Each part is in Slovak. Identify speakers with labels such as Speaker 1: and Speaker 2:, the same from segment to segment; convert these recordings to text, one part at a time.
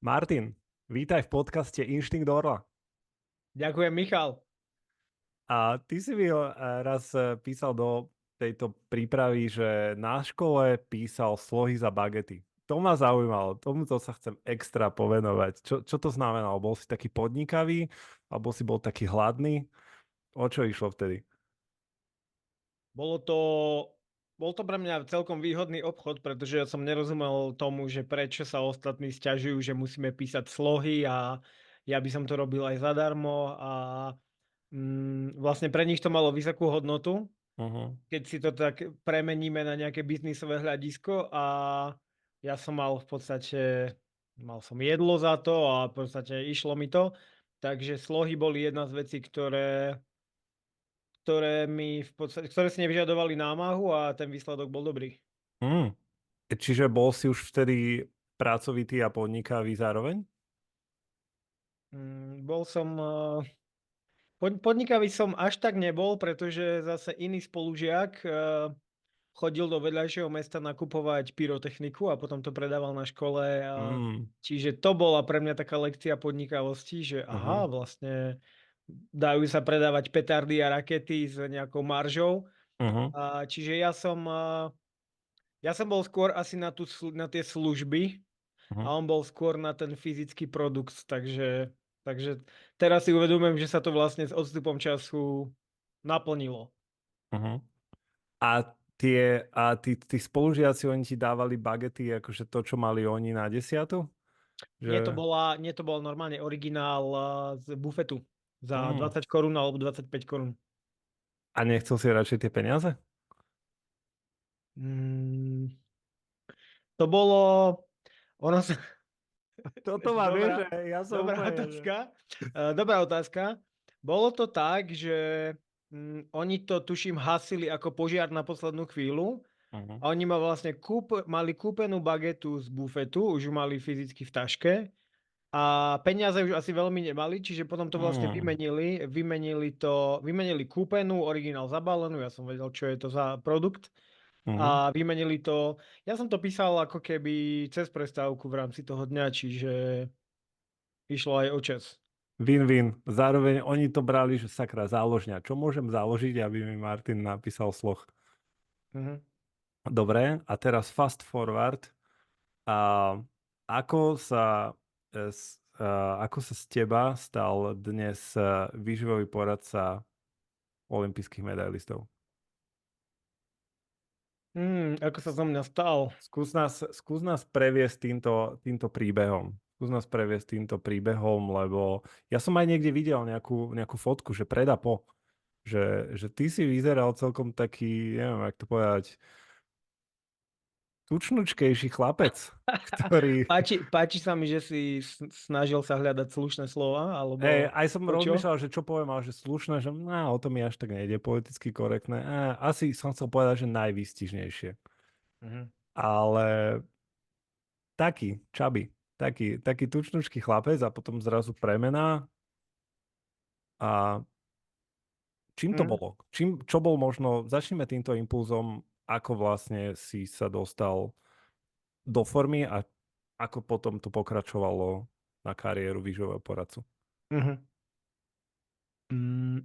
Speaker 1: Martin, vítaj v podcaste Inštinkt Orla.
Speaker 2: Ďakujem, Michal.
Speaker 1: A ty si mi raz písal do tejto prípravy, že na škole písal slohy za bagety. To ma zaujímalo, tomuto sa chcem extra povenovať. Čo to znamenalo? Bol si taký podnikavý? Alebo si bol taký hladný? O čo išlo vtedy?
Speaker 2: Bolo to, bol to pre mňa celkom výhodný obchod, pretože ja som nerozumel tomu, že prečo sa ostatní sťažujú, že musíme písať slohy a ja by som to robil aj zadarmo a vlastne pre nich to malo vysokú hodnotu,
Speaker 1: Uh-huh.
Speaker 2: keď si to tak premeníme na nejaké biznisové hľadisko a ja som mal v podstate, mal som jedlo za to a v podstate išlo mi to. Takže slohy boli jedna z vecí, ktoré si nevyžadovali námahu a ten výsledok bol dobrý.
Speaker 1: Mm. Čiže bol si už vtedy pracovitý a podnikavý zároveň?
Speaker 2: Bol som, podnikavý som až tak nebol, pretože zase iný spolužiak chodil do vedľajšieho mesta nakupovať pyrotechniku a potom to predával na škole.
Speaker 1: Mm.
Speaker 2: Čiže to bola pre mňa taká lekcia podnikavosti, že
Speaker 1: Uh-huh.
Speaker 2: aha, vlastne dajú sa predávať petardy a rakety s nejakou maržou.
Speaker 1: Uh-huh.
Speaker 2: Čiže ja som bol skôr asi na tie služby,
Speaker 1: Uh-huh.
Speaker 2: a on bol skôr na ten fyzický produkt, takže teraz si uvedomujem, že sa to vlastne s odstupom času naplnilo.
Speaker 1: Uh-huh. Tí spolužiaci, oni ti dávali bagety, akože to, čo mali oni na desiatu? Že...
Speaker 2: Nie to bol normálne originál z bufetu za
Speaker 1: Mm.
Speaker 2: 20 korún alebo 25 korún.
Speaker 1: A nechcel si radšej tie peniaze?
Speaker 2: Mm, to bolo, ono sa,
Speaker 1: Toto ma vieš,
Speaker 2: dobrá,
Speaker 1: že ja som
Speaker 2: dobrá
Speaker 1: úplne, že...
Speaker 2: otázka. Dobrá otázka. Bolo to tak, že oni to tuším hasili ako požiar na poslednú chvíľu.
Speaker 1: Uh-huh.
Speaker 2: A oni mali kúpenú bagetu z bufetu, už ju mali fyzicky v taške a peniaze už asi veľmi nemali, čiže potom to vlastne
Speaker 1: Mm.
Speaker 2: vymenili kúpenú, originál zabalenú, ja som vedel, čo je to za produkt
Speaker 1: Uh-huh.
Speaker 2: a vymenili to, ja som to písal ako keby cez prestávku v rámci toho dňa, čiže išlo aj o čas.
Speaker 1: Win-win. Zároveň oni to brali, že sakra záložňa. Čo môžem založiť, aby mi Martin napísal sloh?
Speaker 2: Mhm.
Speaker 1: Dobre, a teraz fast forward. A ako sa, ako sa z teba stal dnes výživový poradca olympijských medailistov?
Speaker 2: Ako sa zo mňa stal?
Speaker 1: Skús nás previesť týmto príbehom. Skús nás previesť týmto príbehom, lebo ja som aj niekde videl nejakú fotku, že pred a po. Že ty si vyzeral celkom taký, neviem, jak to povedať, tučnučkejší chlapec, ktorý...
Speaker 2: Páči sa mi, že si snažil sa hľadať slušné slova, alebo
Speaker 1: Aj som
Speaker 2: čo?
Speaker 1: rozmýšľal, že čo poviem, ale že slušné, že o to mi až tak nejde, politicky korektné. Asi som chcel povedať, že najvýstižnejšie.
Speaker 2: Mhm.
Speaker 1: Ale taký tučnučký chlapec a potom zrazu premena. A čím to
Speaker 2: Mm,
Speaker 1: bolo? Čo bol možno, začneme týmto impulzom, ako vlastne si sa dostal do formy a ako potom to pokračovalo na kariéru výživového poradcu.
Speaker 2: mhm. Mm,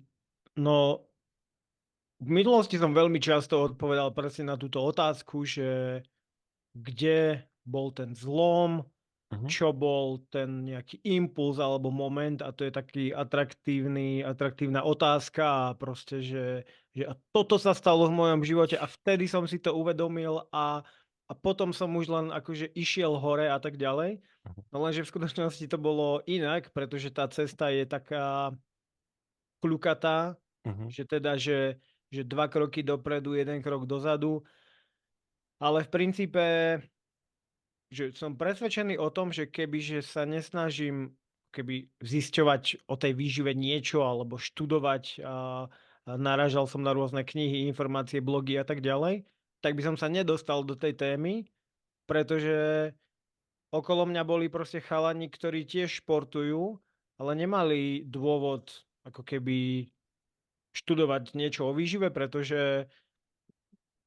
Speaker 2: No, v minulosti som veľmi často odpovedal presne na túto otázku, že kde bol ten zlom,
Speaker 1: Uh-huh.
Speaker 2: čo bol ten nejaký impuls alebo moment a to je taký atraktívna otázka a proste, že a toto sa stalo v mojom živote a vtedy som si to uvedomil a potom som už len akože išiel hore a tak ďalej. No lenže v skutočnosti to bolo inak, pretože tá cesta je taká kľukatá,
Speaker 1: Uh-huh.
Speaker 2: že 2 kroky dopredu, 1 krok dozadu, ale v princípe, že som presvedčený o tom, že kebyže sa nesnažím keby zisťovať o tej výžive niečo alebo študovať a narážal som na rôzne knihy, informácie, blogy a tak ďalej, tak by som sa nedostal do tej témy, pretože okolo mňa boli proste chalani, ktorí tiež športujú, ale nemali dôvod ako keby študovať niečo o výžive, pretože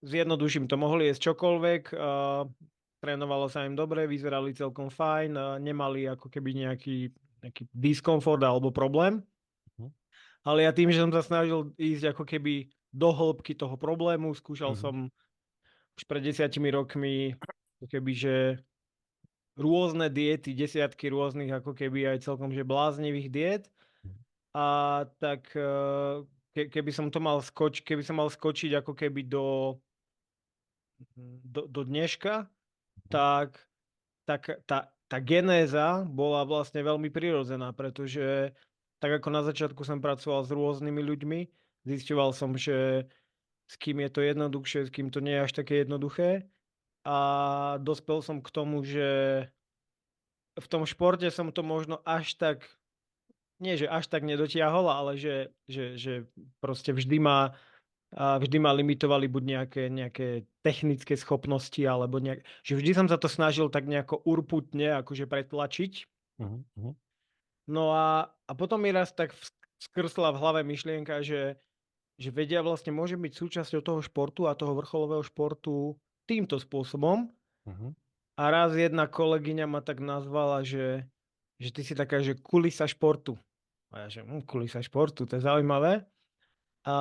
Speaker 2: zjednoduším to, mohli jesť čokoľvek, trénovalo sa im dobre, vyzerali celkom fajn, nemali ako keby nejaký diskomfort alebo problém.
Speaker 1: Mhm.
Speaker 2: Ale ja tým, že som sa snažil ísť ako keby do hĺbky toho problému, skúšal
Speaker 1: Mhm.
Speaker 2: som už pred 10 rokmi ako keby, že rôzne diety, desiatky rôznych ako keby aj celkom že bláznivých diet. A tak keby som to mal keby som mal skočiť ako keby do dneška,
Speaker 1: Mhm.
Speaker 2: tak tá genéza bola vlastne veľmi prirodzená, pretože tak ako na začiatku som pracoval s rôznymi ľuďmi, zisťoval som, že s kým je to jednoduchšie, s kým to nie je až také jednoduché. A dospel som k tomu, že v tom športe som to možno až tak, nie že až tak nedotiahol, ale že proste vždy ma limitovali buď nejaké technické schopnosti, alebo že vždy som sa to snažil tak nejako urputne akože pretlačiť.
Speaker 1: Mhm. Mhm.
Speaker 2: No a potom mi raz tak skrsla v hlave myšlienka, že vedia vlastne môže byť súčasťou toho športu a toho vrcholového športu týmto spôsobom.
Speaker 1: Mhm.
Speaker 2: A raz jedna kolegyňa ma tak nazvala, že ty si taká, že kulisa športu. A ja, že kulisa športu, to je zaujímavé. A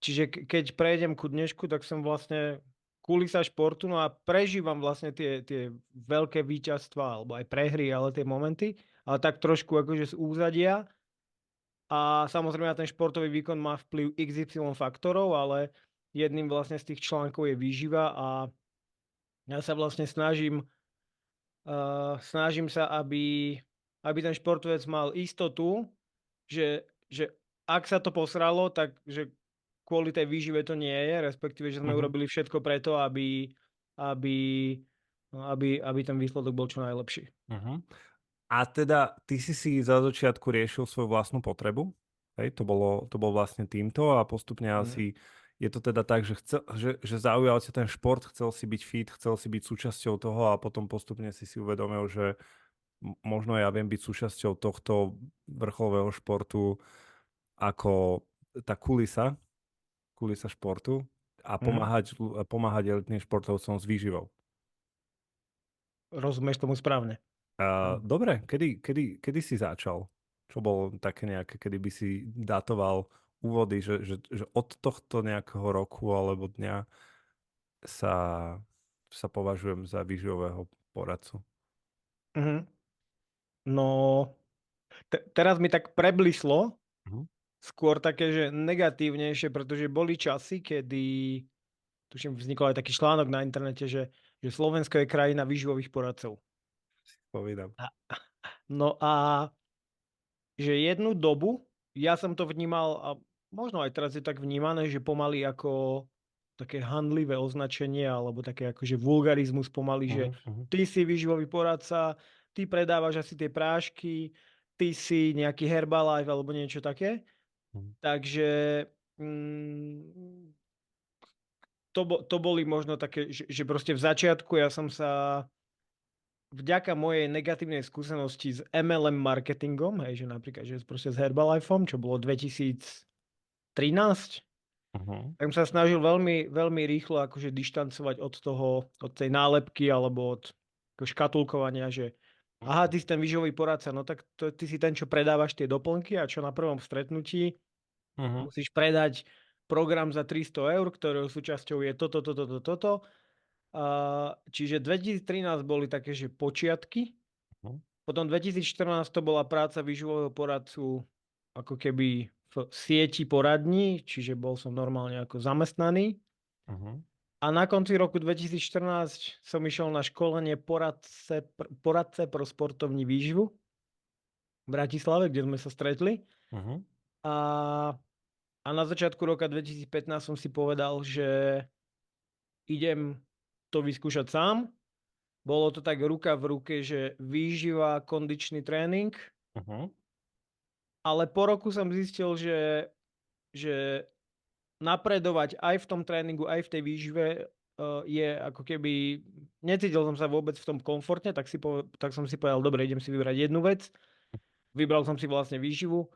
Speaker 2: čiže keď prejdem ku dnešku, tak som vlastne kulisa športu, no a prežívam vlastne tie veľké víťazstvá, alebo aj prehry, ale tie momenty, ale tak trošku akože z úzadia. A samozrejme na ten športový výkon má vplyv XY faktorov, ale jedným vlastne z tých článkov je výživa a ja sa vlastne snažím sa, aby ten športovec mal istotu, že ak sa to posralo, tak že kvôli tej výžive to nie je, respektíve, že sme
Speaker 1: Mhm.
Speaker 2: urobili všetko preto, aby, aby ten výsledok bol čo najlepší.
Speaker 1: Mhm. A teda ty si za začiatku riešil svoju vlastnú potrebu, hej? To bol vlastne týmto a postupne
Speaker 2: Mhm.
Speaker 1: asi je to teda tak, že zaujal ťa ten šport, chcel si byť fit, chcel si byť súčasťou toho a potom postupne si uvedomil, že možno ja viem byť súčasťou tohto vrcholového športu ako tá kulisa športu a
Speaker 2: Mhm.
Speaker 1: pomáhať elitným športovcom s výživou.
Speaker 2: Rozumieš tomu správne. Áno.
Speaker 1: Dobre, kedy si začal? Čo bolo také nejaké, kedy by si datoval úvody, že od tohto nejakého roku alebo dňa sa, sa považujem za výživového poradcu?
Speaker 2: Mhm. No, teraz mi tak preblislo,
Speaker 1: Mhm.
Speaker 2: skôr také, že negatívnejšie, pretože boli časy, kedy, tuším, vznikol aj taký článok na internete, že Slovensko je krajina výživových poradcov.
Speaker 1: Povídam.
Speaker 2: A, no a že jednu dobu, ja som to vnímal, a možno aj teraz je tak vnímané, že pomaly ako také handlivé označenie, alebo také akože vulgarizmus pomaly, že
Speaker 1: Mhm. Mhm.
Speaker 2: ty si výživový poradca, ty predávaš asi tie prášky, ty si nejaký Herbalife alebo niečo také.
Speaker 1: Mhm.
Speaker 2: Takže to boli možno také, že proste v začiatku ja som sa vďaka mojej negatívnej skúsenosti s MLM marketingom, hej, že napríklad, že proste s Herbalifeom, čo bolo 2013,
Speaker 1: Mhm.
Speaker 2: tak som sa snažil veľmi, veľmi rýchlo akože dištancovať od tej nálepky alebo od ako škatulkovania, že aha, ty si ten výživový poradca, no tak ty si ten, čo predávaš tie doplnky a čo na prvom stretnutí
Speaker 1: Mhm.
Speaker 2: musíš predať program za 300 eur, ktorého súčasťou je toto, toto, toto, toto. Čiže 2013 boli také, že počiatky.
Speaker 1: Mhm.
Speaker 2: Potom 2014 to bola práca výživového poradcu ako keby v sieti poradní, čiže bol som normálne ako zamestnaný.
Speaker 1: Mhm.
Speaker 2: A na konci roku 2014 som išiel na školenie poradce pro sportovní výživu v Bratislave, kde sme sa stretli.
Speaker 1: Mhm.
Speaker 2: A, a na začiatku roka 2015 som si povedal, že idem to vyskúšať sám. Bolo to tak ruka v ruke, že výživa, kondičný tréning,
Speaker 1: Mhm.
Speaker 2: ale po roku som zistil, že napredovať aj v tom tréningu, aj v tej výžive je ako keby, necítil som sa vôbec v tom komfortne, tak som si povedal, dobre, idem si vybrať jednu vec. Vybral som si vlastne výživu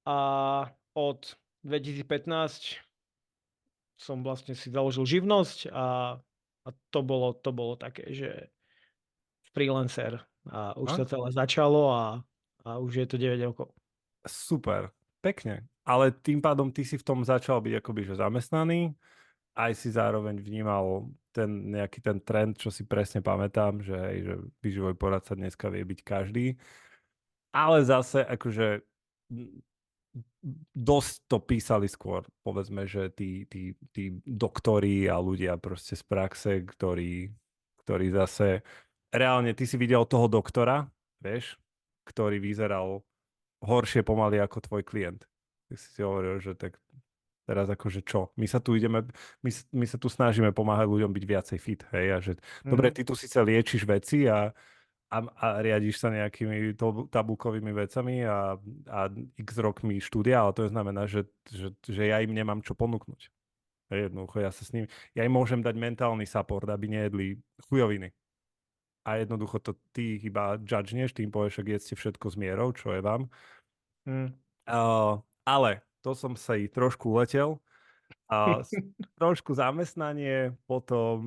Speaker 2: a od 2015 som vlastne si založil živnosť a A to bolo také, že freelancer a už
Speaker 1: No,
Speaker 2: to celé začalo a už je to 9 rokov.
Speaker 1: super, pekne. Ale tým pádom ty si v tom začal byť akoby že zamestnaný, aj si zároveň vnímal ten nejaký ten trend, čo si presne pamätám, že, hej, že výživový poradca dneska vie byť každý. Ale zase akože dosť to písali skôr, povedzme, že tí doktori a ľudia proste z praxe, ktorí zase reálne, ty si videl toho doktora, vieš, ktorý vyzeral horšie pomaly ako tvoj klient. Tak si hovoril, že tak teraz akože čo? My sa tu snažíme pomáhať ľuďom byť viacej fit, hej, a že dobre,
Speaker 2: Mhm.
Speaker 1: ty tu síce liečiš veci a riadiš sa nejakými tabulkovými vecami a x rokmi štúdia, ale to znamená, že ja im nemám čo ponúknuť. Hej, jednoducho ja sa s nimi, ja im môžem dať mentálny support, aby nejedli chujoviny. A jednoducho to ty ich iba judgeneš, tým povieš, ak jedzte všetko s mierou, čo je vám.
Speaker 2: Mhm.
Speaker 1: Ale to som sa i trošku letel. Trošku zamestnanie, potom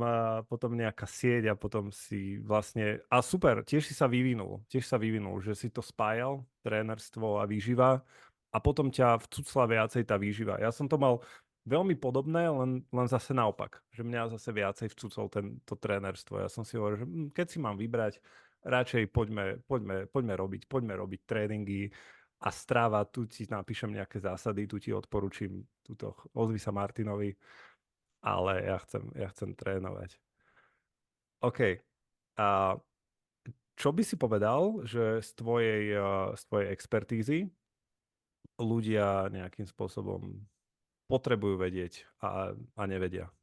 Speaker 1: nejaká sieť a potom si vlastne... A super, tiež sa vyvinul, že si to spájal, trénerstvo a výživa a potom ťa vcucla viacej tá výživa. Ja som to mal veľmi podobné, len zase naopak, že mňa zase viacej vcucol to trénerstvo. Ja som si hovoril, že keď si mám vybrať, radšej poďme robiť tréningy, a Strava, tu ti napíšem nejaké zásady, tu ti odporúčim, ozvi sa Martinovi, ale ja chcem trénovať. OK. A čo by si povedal, že z tvojej expertízy ľudia nejakým spôsobom potrebujú vedieť a nevedia?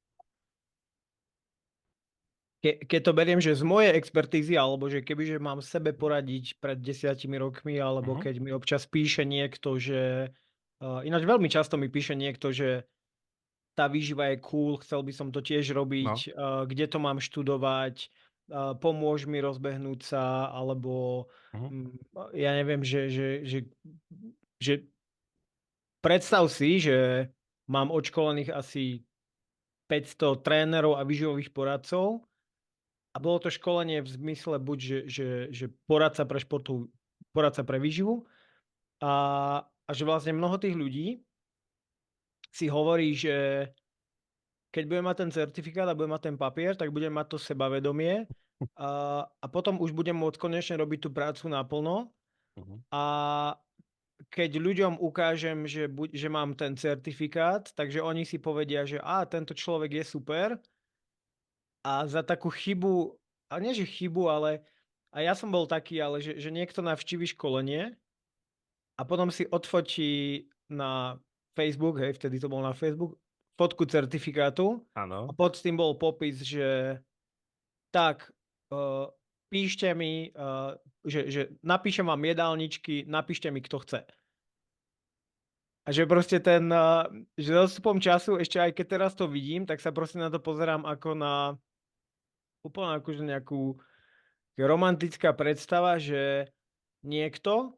Speaker 2: Keď to beriem, že z mojej expertízy, alebo že kebyže mám sebe poradiť pred 10 rokmi, alebo
Speaker 1: Uh-huh.
Speaker 2: keď mi občas píše niekto, že... ináč veľmi často mi píše niekto, že tá výživa je cool, chcel by som to tiež
Speaker 1: No.
Speaker 2: robiť, kde to mám študovať, pomôž mi rozbehnúť sa, alebo
Speaker 1: Uh-huh.
Speaker 2: ja neviem, že predstav si, že mám odškolených asi 500 trénerov a výživových poradcov a bolo to školenie v zmysle buď, že poradca pre športu, poradca pre výživu a, a že vlastne mnoho tých ľudí si hovorí, že keď budem mať ten certifikát a budem mať ten papier, tak budem mať to sebavedomie a potom už budem môcť konečne robiť tú prácu naplno
Speaker 1: Uh-huh.
Speaker 2: a keď ľuďom ukážem, že mám ten certifikát, takže oni si povedia, že tento človek je super a za takú chybu, a nie že chybu, ale a ja som bol taký, ale že niekto navštíví školenie a potom si odfotí na Facebook, hej, vtedy to bol na Facebook, fotku certifikátu a
Speaker 1: Áno.
Speaker 2: pod tým bol popis, že tak, píšte mi, že napíšem vám jedálničky, napíšte mi, kto chce. A že proste že s odstupom času, ešte aj keď teraz to vidím, tak sa proste na to pozerám ako na úplne akože nejakú romantická predstava, že niekto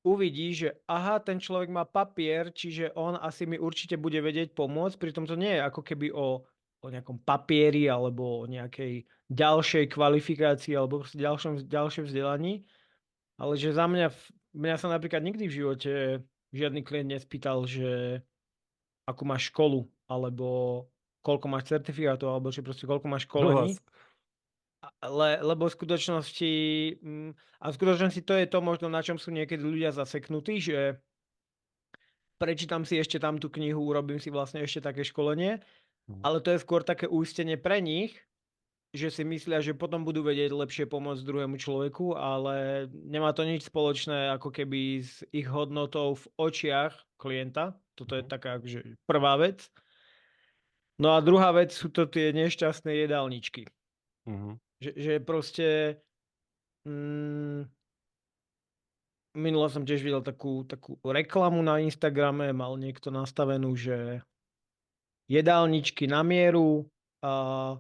Speaker 2: uvidí, že aha, ten človek má papier, čiže on asi mi určite bude vedieť pomôcť, pritom to nie je ako keby o nejakom papieri alebo o nejakej ďalšej kvalifikácii alebo proste ďalšom vzdelaní, ale že za mňa sa napríklad nikdy v živote žiadny klient nespýtal, že akú máš školu, alebo koľko máš certifikátov, alebo že proste koľko máš školení,
Speaker 1: Súhlas.
Speaker 2: lebo v skutočnosti, a v skutočnosti to je to možno, na čom sú niekedy ľudia zaseknutí, že prečítam si ešte tam tú knihu, urobím si vlastne ešte také školenie,
Speaker 1: Mhm.
Speaker 2: ale to je skôr také ústenie pre nich, že si myslia, že potom budú vedieť lepšie pomôcť druhému človeku, ale nemá to nič spoločné ako keby s ich hodnotou v očiach klienta. Toto je
Speaker 1: Mhm.
Speaker 2: taká akože prvá vec. No a druhá vec sú to tie nešťastné jedálničky.
Speaker 1: Mhm.
Speaker 2: Že proste... Mm, minule som tiež videl takú reklamu na Instagrame, mal niekto nastavenú, že jedálničky na mieru, a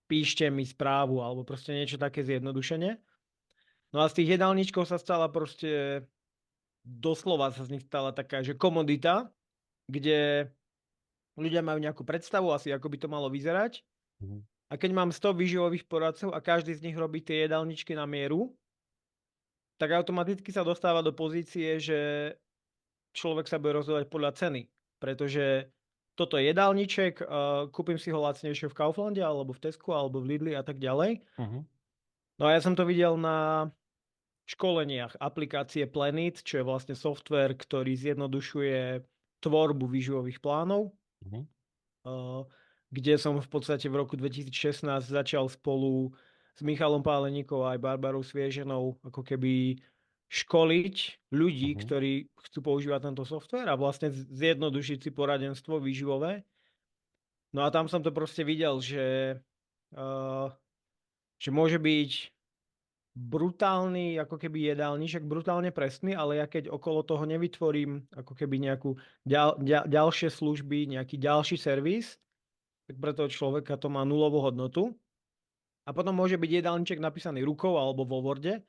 Speaker 2: píšte mi správu, alebo proste niečo také zjednodušenie. No a z tých jedálničkov sa stala proste, doslova sa z nich stala taká, že komodita, kde ľudia majú nejakú predstavu asi, ako by to malo vyzerať.
Speaker 1: Mhm.
Speaker 2: A keď mám 100 výživových poradcov a každý z nich robí tie jedálničky na mieru, tak automaticky sa dostáva do pozície, že človek sa bude rozhodovať podľa ceny. Pretože toto je jedálniček, kúpim si ho lacnejšie v Kauflande, alebo v Tesku, alebo v Lidli a tak ďalej.
Speaker 1: Uh-huh.
Speaker 2: No a ja som to videl na školeniach aplikácie Planet, čo je vlastne software, ktorý zjednodušuje tvorbu výživových plánov,
Speaker 1: Uh-huh.
Speaker 2: kde som v podstate v roku 2016 začal spolu s Michalom Páleníkom a aj Barbarou Svieženou ako keby školiť ľudí,
Speaker 1: Uh-huh.
Speaker 2: ktorí chcú používať tento software a vlastne zjednodušiť si poradenstvo výživové. No a tam som to proste videl, že môže byť brutálny ako keby jedálniček, brutálne presný, ale ja keď okolo toho nevytvorím ako keby nejakú ďalšie služby, nejaký ďalší servis, tak pre toho človeka to má nulovú hodnotu. A potom môže byť jedálniček napísaný rukou alebo vo Worde,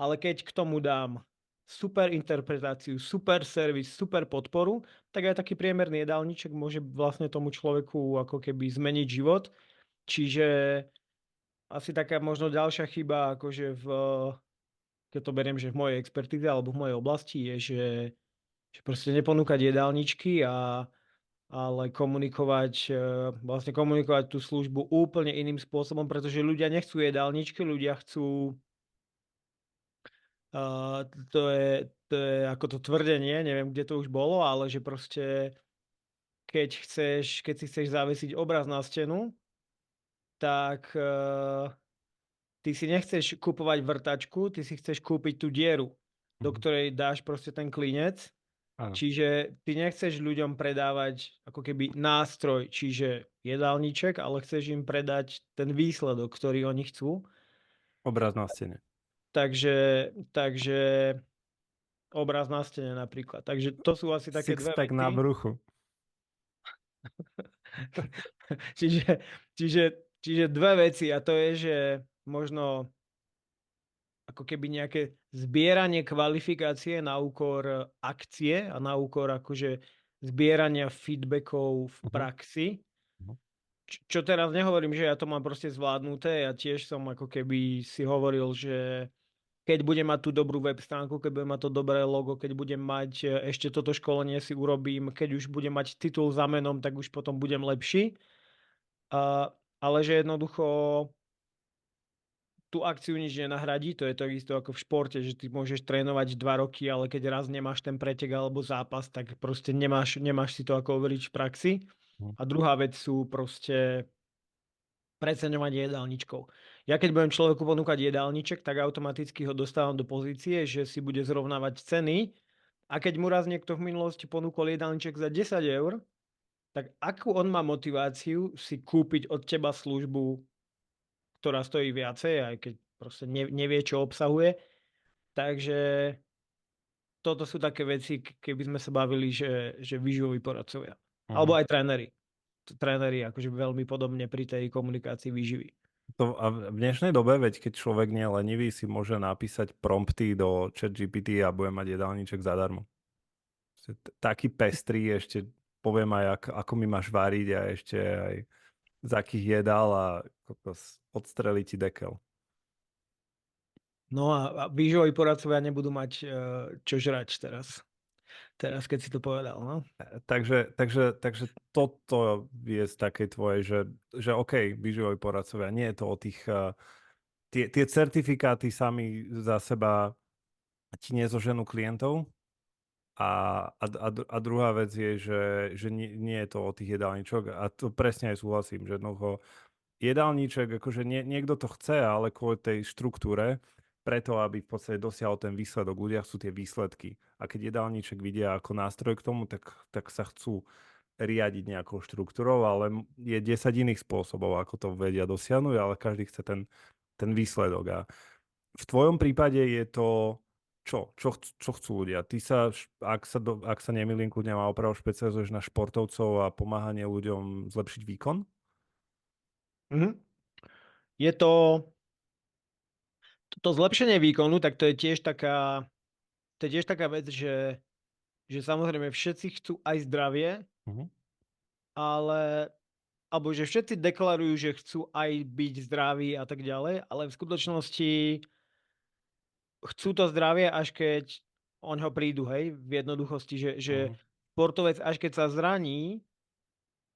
Speaker 2: ale keď k tomu dám super interpretáciu, super servis, super podporu, tak aj taký priemerný jedálniček môže vlastne tomu človeku ako keby zmeniť život. Čiže asi taká možno ďalšia chyba, akože keď to beriem, že v mojej expertíze alebo v mojej oblasti je, že proste neponúkať jedálničky, ale vlastne komunikovať tú službu úplne iným spôsobom, pretože ľudia nechcú jedálničky, ľudia chcú, to je ako to tvrdenie, neviem, kde to už bolo, ale že proste keď si chceš zavesiť obraz na stenu, tak ty si nechceš kupovať vrtačku, ty si chceš kúpiť tú dieru, do
Speaker 1: Uh-huh.
Speaker 2: ktorej dáš proste ten klinec.
Speaker 1: Áno.
Speaker 2: Čiže ty nechceš ľuďom predávať ako keby nástroj, čiže jedálniček, ale chceš im predať ten výsledok, ktorý oni chcú.
Speaker 1: Obraz na stene.
Speaker 2: Takže obraz na stene napríklad. Takže to sú asi také dve
Speaker 1: Sixpack na
Speaker 2: veci.
Speaker 1: bruchu.
Speaker 2: čiže, čiže, čiže dve veci a to je, že možno ako keby nejaké zbieranie kvalifikácie na úkor akcie a na úkor akože zbierania feedbackov v
Speaker 1: Uh-huh.
Speaker 2: praxi.
Speaker 1: Uh-huh.
Speaker 2: Čo teraz nehovorím, že ja to mám proste zvládnuté, ja tiež som ako keby si hovoril, že keď budem mať tú dobrú web stránku, keď budem mať to dobré logo, keď budem mať ešte toto školenie si urobím, keď už budem mať titul za menom, tak už potom budem lepší. Ale že jednoducho tú akciu nič nenahradí, to je to isto ako v športe, že ty môžeš trénovať 2 roky, ale keď raz nemáš ten pretek alebo zápas, tak proste nemáš si to ako overiť v praxi.
Speaker 1: Uh-huh.
Speaker 2: A druhá vec sú proste preceňovať jedálničkou. Ja keď budem človeku ponúkať jedálniček, tak automaticky ho dostávam do pozície, že si bude zrovnávať ceny a keď mu raz niekto v minulosti ponúkol jedálniček za 10 eur, tak akú on má motiváciu si kúpiť od teba službu, ktorá stojí viacej, aj keď proste nevie, čo obsahuje. Takže toto sú také veci, keby sme sa bavili, že výživoví poradcovia.
Speaker 1: Uh-huh.
Speaker 2: Alebo aj tréneri. Tréneri akože veľmi podobne pri tej komunikácii výživy.
Speaker 1: A v dnešnej dobe, veď keď človek nie je lenivý, si môže napísať prompty do ChatGPT a bude mať jedálniček zadarmo. Taký pestrý, ešte poviem aj, ako mi máš variť a ešte aj z akých jedál a odstrelí ti dekel.
Speaker 2: No a výživoví poradcovia nebudú mať čo žrať teraz. Teraz, keď si to povedal, no.
Speaker 1: Takže toto je z takej tvojej, že OK, výživoví poradcovia, nie je to o tých... Tie certifikáty sami za seba ti nezoženú klientov a druhá vec je, že nie je to o tých jedálničok a to presne aj súhlasím, že jednoducho jedálniček, akože niekto to chce, ale kvôli tej štruktúre, preto aby v podstate dosiahol ten výsledok. Ľudia chcú tie výsledky. A keď jedálniček vidia ako nástroj k tomu, tak sa chcú riadiť nejakou štruktúrou, ale je 10 iných spôsobov, ako to vedia dosiahnuť, ale každý chce ten výsledok. A v tvojom prípade je to čo chcú ľudia? Ty sa, ak sa nemýlim, kľudne ma opravu špecializuješ na športovcov a pomáhanie ľuďom zlepšiť výkon?
Speaker 2: Mhm. Je to zlepšenie výkonu, tak to je tiež taká vec, že samozrejme všetci chcú aj zdravie,
Speaker 1: Uh-huh.
Speaker 2: ale alebo že všetci deklarujú, že chcú aj byť zdraví a tak ďalej, ale v skutočnosti chcú to zdravie, až keď oňho prídu, hej, v jednoduchosti, že
Speaker 1: Mhm.
Speaker 2: športovec, až keď sa zraní,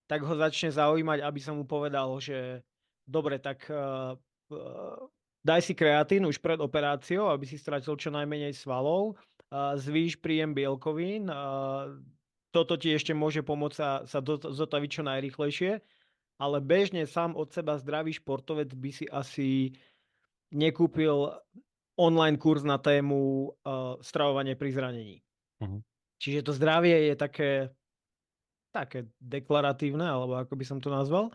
Speaker 2: tak ho začne zaujímať, aby som mu povedal, že dobre, tak daj si kreatín už pred operáciou, aby si stratil čo najmenej svalov, zvýš príjem bielkovín, toto ti ešte môže pomôcť sa zotaviť čo najrýchlejšie, ale bežne sám od seba zdravý športovec by si asi nekúpil online kurz na tému stravovanie pri zranení.
Speaker 1: Mhm.
Speaker 2: Čiže to zdravie je také deklaratívne, alebo ako by som to nazval.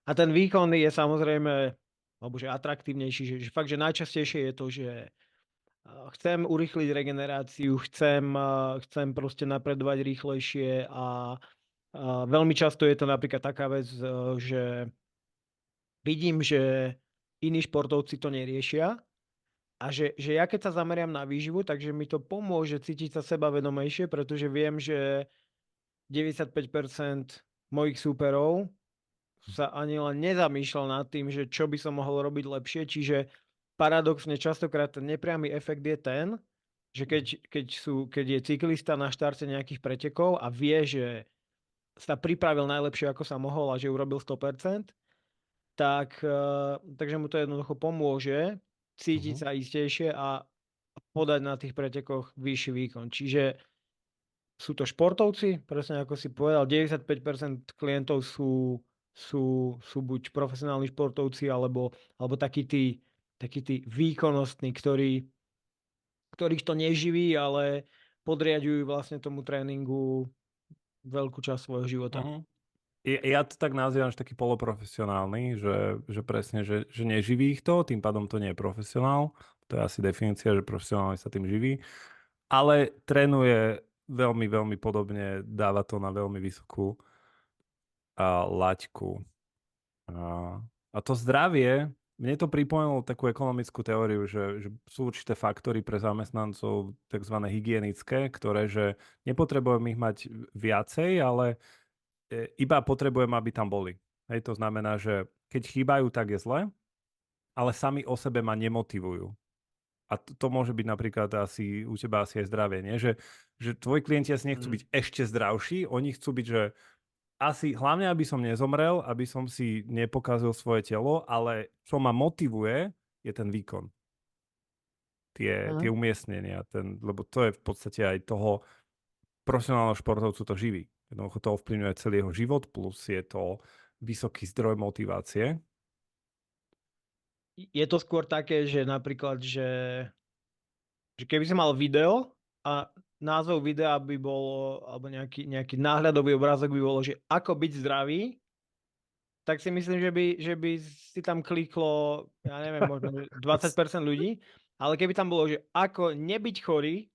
Speaker 2: A ten výkon je samozrejme, alebo že atraktívnejší, že fakt, že najčastejšie je to, že chcem urýchliť regeneráciu, chcem proste napredovať rýchlejšie a veľmi často je to napríklad taká vec, že vidím, že iní športovci to neriešia a že ja keď sa zameriam na výživu, takže mi to pomôže cítiť sa sebavedomejšie, pretože viem, že 95% mojich súperov sa ani len nezamýšľal nad tým, že čo by som mohol robiť lepšie, čiže paradoxne častokrát ten nepriamy efekt je ten, že keď je cyklista na štarte nejakých pretekov a vie, že sa pripravil najlepšie, ako sa mohol a že urobil 100%, takže mu to jednoducho pomôže cítiť
Speaker 1: Mhm.
Speaker 2: sa istejšie a podať na tých pretekoch vyšší výkon. Čiže sú to športovci, presne ako si povedal, 95% klientov sú buď profesionálni športovci, alebo takí tí výkonnostní, ktorých to neživí, ale podriadujú vlastne tomu tréningu veľkú časť svojho života.
Speaker 1: Mhm. Ja to tak nazývam, že taký poloprofesionálny, že presne, že neživí ich to, tým pádom to nie je profesionál. To je asi definícia, že profesionálne sa tým živí. Ale trénuje veľmi, veľmi podobne, dáva to na veľmi vysokú laťku. A, a to zdravie, mne to pripomenulo takú ekonomickú teóriu, že sú určité faktory pre zamestnancov, tzv. Hygienické, ktoré, že nepotrebujem ich mať viacej, ale iba potrebujem, aby tam boli. Hej, to znamená, že keď chýbajú, tak je zle, ale sami o sebe ma nemotivujú. A to môže byť napríklad asi u teba asi aj zdravie, nie? Že tvoji klienti asi nechcú
Speaker 2: Mm.
Speaker 1: byť ešte zdravší, oni chcú byť, že asi hlavne, aby som nezomrel, aby som si nepokazil svoje telo, ale čo ma motivuje, je ten výkon. Tie
Speaker 2: Mhm.
Speaker 1: umiestnenia, lebo to je v podstate aj toho profesionálneho športovcu to živí. Jednoducho to ovplyvňuje celý jeho život, plus je to vysoký zdroj motivácie.
Speaker 2: Je to skôr také, že napríklad, že keby som mal video a názov videa by bolo, alebo nejaký náhľadový obrázok by bolo, že ako byť zdravý, tak si myslím, že by si tam kliklo, ja neviem, možno že 20% ľudí, ale keby tam bolo, že ako nebyť chorý,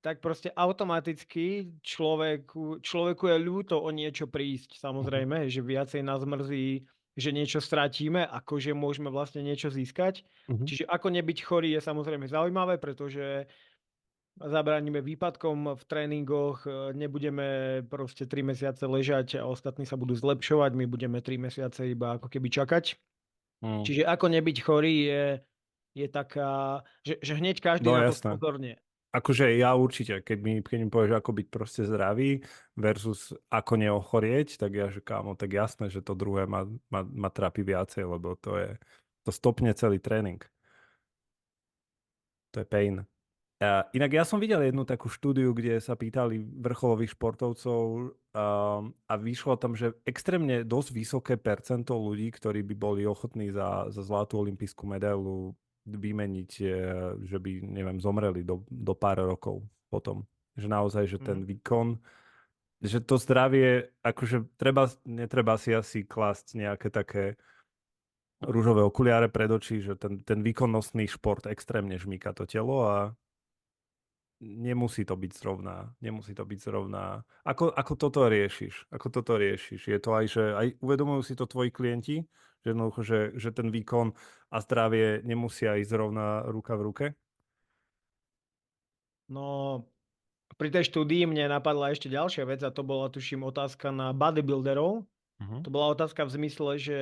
Speaker 2: tak proste automaticky človeku je ľúto o niečo prísť,
Speaker 1: Mhm.
Speaker 2: samozrejme, že viacej nás mrzí, že niečo stratíme, ako že môžeme vlastne niečo získať.
Speaker 1: Mhm.
Speaker 2: Čiže ako nebyť chorý je samozrejme zaujímavé, pretože zabránime výpadkom v tréningoch, nebudeme proste 3 mesiace ležať a ostatní sa budú zlepšovať, my budeme 3 mesiace iba ako keby čakať.
Speaker 1: Mm.
Speaker 2: Čiže ako nebyť chorý je taká, že hneď každý
Speaker 1: No
Speaker 2: na to
Speaker 1: jasné.
Speaker 2: spozornie.
Speaker 1: Akože ja určite, keď mi povieš, ako byť proste zdravý versus ako neochorieť, tak ja, že kámo, tak jasné, že to druhé ma trápi viacej, lebo to stopne celý tréning. To je pain. Inak ja som videl jednu takú štúdiu, kde sa pýtali vrcholových športovcov a vyšlo tam, že extrémne dosť vysoké percento ľudí, ktorí by boli ochotní za zlatú olympijskú medailu vymeniť, že by, neviem, zomreli do pár rokov potom. Že naozaj, že ten
Speaker 2: Mhm.
Speaker 1: výkon, že to zdravie, akože netreba si asi klásť nejaké také rúžové okuliare pred oči, že ten výkonnostný šport extrémne žmýka to telo a nemusí to byť zrovna. Ako toto riešiš? Ako toto riešiš? Je to aj, že aj uvedomujú si to tvoji klienti, že jednoducho, že ten výkon a zdravie nemusia ísť zrovna ruka v ruke?
Speaker 2: No, pri tej štúdii mne napadla ešte ďalšia vec a to bola, tuším, otázka na bodybuilderov,
Speaker 1: Mhm.
Speaker 2: To bola otázka v zmysle, že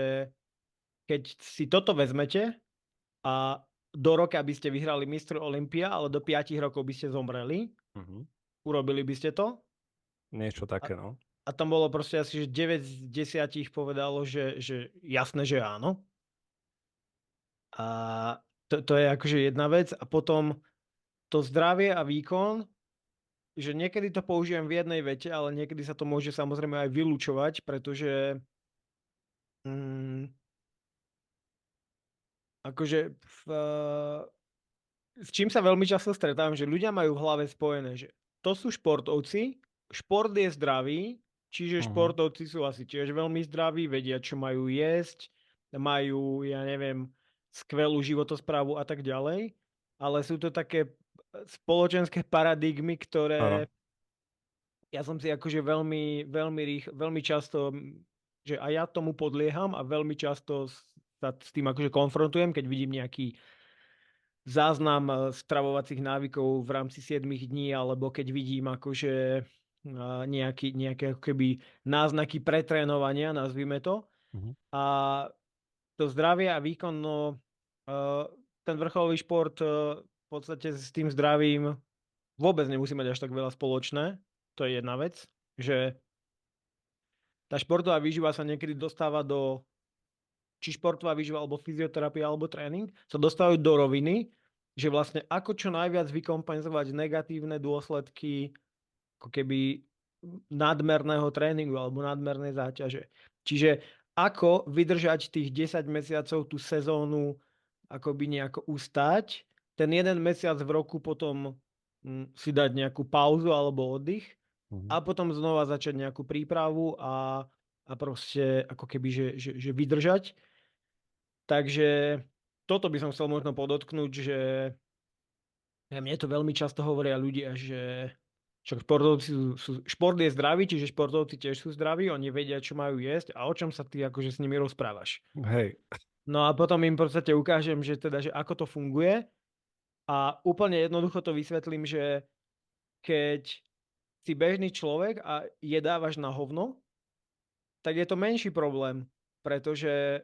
Speaker 2: keď si toto vezmete a do roka by ste vyhrali Mistr Olympia, ale do 5 rokov by ste zomreli,
Speaker 1: Mhm.
Speaker 2: urobili by ste to?
Speaker 1: Niečo
Speaker 2: A,
Speaker 1: také, no.
Speaker 2: a tam bolo proste asi, že 9 z 10 povedalo, že jasné, že áno. A to je akože jedna vec. A potom to zdravie a výkon, že niekedy to použijem v jednej vete, ale niekedy sa to môže samozrejme aj vylúčovať, pretože mm, akože s čím sa veľmi často stretávam, že ľudia majú v hlave spojené, že to sú športovci, šport je zdravý, čiže
Speaker 1: Mhm.
Speaker 2: športovci sú asi tiež veľmi zdraví, vedia, čo majú jesť, majú, ja neviem, skvelú životosprávu a tak ďalej, ale sú to také spoločenské paradigmy,
Speaker 1: Áno.
Speaker 2: ktoré ja som si akože veľmi často, že aj ja tomu podlieham a veľmi často sa s tým akože konfrontujem, keď vidím nejaký záznam stravovacích návykov v rámci 7 dní, alebo keď vidím akože nejaké ako keby náznaky pretrénovania, nazvime to.
Speaker 1: Mhm.
Speaker 2: A to zdravie a výkon, no ten vrcholový šport v podstate s tým zdravím vôbec nemusí mať až tak veľa spoločné. To je jedna vec, že tá športová výživa sa niekedy dostáva do, či športová výživa, alebo fyzioterapia, alebo tréning, sa dostávajú do roviny, že vlastne ako čo najviac vykompenzovať negatívne dôsledky ako keby nadmerného tréningu alebo nadmernej záťaže. Čiže ako vydržať tých 10 mesiacov tú sezónu akoby nejako ustať, ten jeden mesiac v roku potom si dať nejakú pauzu alebo oddych
Speaker 1: Mhm.
Speaker 2: a potom znova začať nejakú prípravu a proste ako keby, že vydržať. Takže toto by som chcel možno podotknúť, že mne to veľmi často hovoria ľudia, že však šport je zdravý, čiže športovci tiež sú zdraví, oni vedia, čo majú jesť a o čom sa ty akože s nimi rozprávaš.
Speaker 1: Hej.
Speaker 2: No a potom im v podstate ukážem, že teda, že ako to funguje a úplne jednoducho to vysvetlím, že keď si bežný človek a jedávaš na hovno, tak je to menší problém, pretože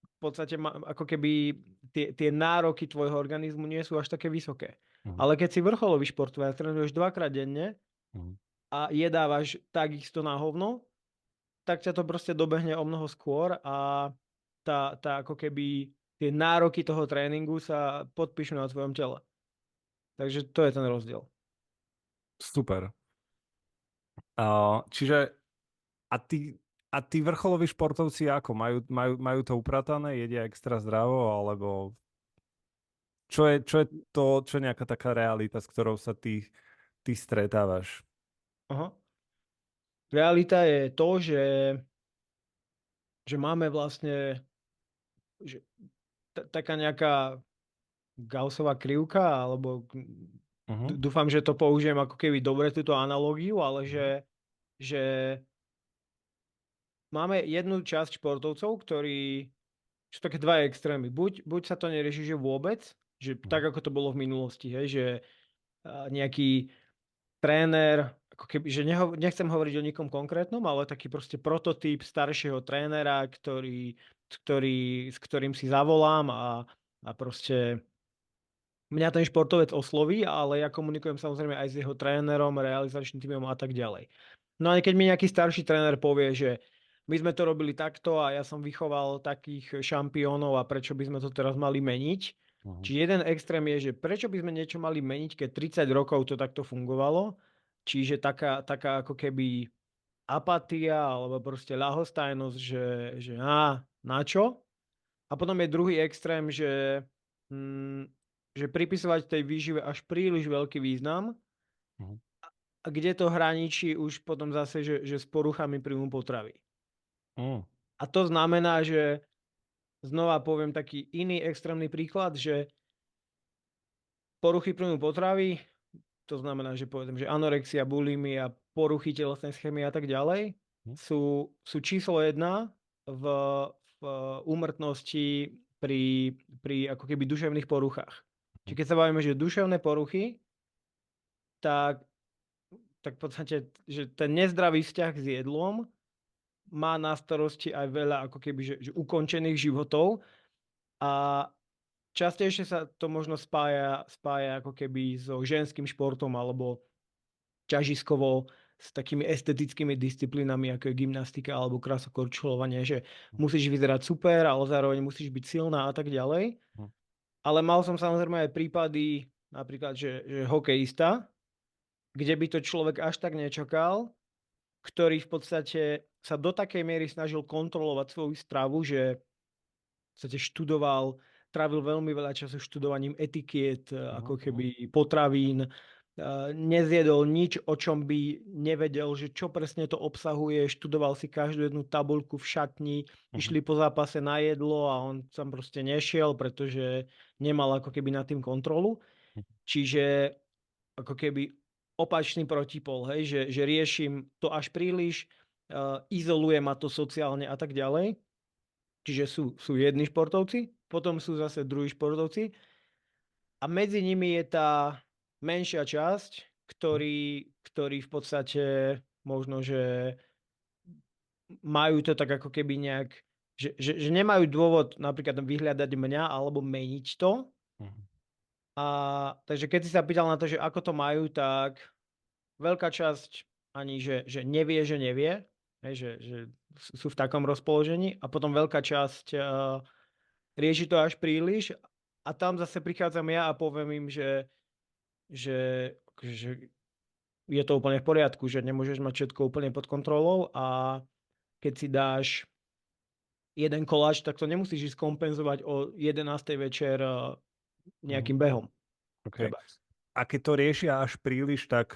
Speaker 2: v podstate ako keby tie nároky tvojho organizmu nie sú až také vysoké.
Speaker 1: Mhm.
Speaker 2: Ale keď si vrcholový športovec, trénuješ dvakrát denne
Speaker 1: Mhm.
Speaker 2: a jedávaš takisto na hovno, tak ťa to proste dobehne o mnoho skôr a tá ako keby tie nároky toho tréningu sa podpíšu na tvojom tele. Takže to je ten rozdiel.
Speaker 1: Super. Čiže a tí vrcholoví športovci ako? Majú to upratané? Jedia extra zdravo? Alebo čo je nejaká taká realita, s ktorou sa ty stretávaš?
Speaker 2: Aha. Realita je to, že máme vlastne že taká nejaká Gaussová krivka, alebo
Speaker 1: Mhm.
Speaker 2: dúfam, že to použijem ako keby dobre túto analógiu, ale
Speaker 1: Mhm.
Speaker 2: že máme jednu časť športovcov, ktorí sú také dva extrémy. Buď sa to nerieši, že vôbec, že
Speaker 1: Mhm.
Speaker 2: tak, ako to bolo v minulosti, hej, že nejaký tréner, ako keby, že nechcem hovoriť o nikom konkrétnom, ale taký proste prototyp staršieho trénera, s ktorým si zavolám a proste mňa ten športovec osloví, ale ja komunikujem samozrejme aj s jeho trénerom, realizačným tímom a tak ďalej. No a keď mi nejaký starší tréner povie, že my sme to robili takto a ja som vychoval takých šampiónov a prečo by sme to teraz mali meniť.
Speaker 1: Mhm.
Speaker 2: Či jeden extrém je, že prečo by sme niečo mali meniť, keď 30 rokov to takto fungovalo. Čiže taká ako keby apatia alebo proste ľahostajnosť, že na čo? A potom je druhý extrém, mm, že pripisovať tej výžive až príliš veľký význam
Speaker 1: Mhm.
Speaker 2: a kde to hraničí už potom zase, že s poruchami príjmu potravy.
Speaker 1: Mhm.
Speaker 2: A to znamená, že znova poviem taký iný extrémny príklad, že poruchy príjmu potravy, to znamená, že povedzme, že anorexia, bulimia, poruchy telesnej schémy a tak ďalej,
Speaker 1: Mhm.
Speaker 2: sú číslo 1 v, v úmrtnosti pri ako keby duševných poruchách. Čiže keď sa bavíme, že duševné poruchy, tak v podstate, že ten nezdravý vzťah s jedlom má na starosti aj veľa ako keby, že ukončených životov a častejšie sa to možno spája ako keby so ženským športom alebo ťažiskovo s takými estetickými disciplínami, ako je gymnastika alebo krasokorčulovanie, že musíš vyzerať super, ale zároveň musíš byť silná a tak ďalej.
Speaker 1: Hm.
Speaker 2: Ale mal som samozrejme aj prípady, napríklad, že hokejista, kde by to človek až tak nečakal, ktorý v podstate sa do takej miery snažil kontrolovať svoju stravu, že v podstate študoval, trávil veľmi veľa času študovaním etikiet, ako keby potravín, nezjedol nič, o čom by nevedel, že čo presne to obsahuje, študoval si každú jednu tabuľku v šatni, išli po zápase na jedlo a on tam proste nešiel, pretože nemal ako keby nad tým kontrolu. Čiže ako keby opačný protipol, hej, že riešim to až príliš, izoluje ma to sociálne a tak ďalej. Čiže sú jedni športovci, potom sú zase druhí športovci a medzi nimi je tá menšia časť, ktorí v podstate možno, že majú to tak ako keby nejak, že nemajú dôvod napríklad vyhľadať mňa alebo meniť to. A takže keď si sa pýtal na to, že ako to majú, tak veľká časť ani, že nevie, hej, že sú v takom rozpoložení a potom veľká časť rieši to až príliš a tam zase prichádzam ja a poviem im, že je to úplne v poriadku, že nemôžeš mať všetko úplne pod kontrolou a keď si dáš jeden koláč, tak to nemusíš ísť kompenzovať o 11. večer nejakým behom.
Speaker 1: Okay. A keď to riešia až príliš, tak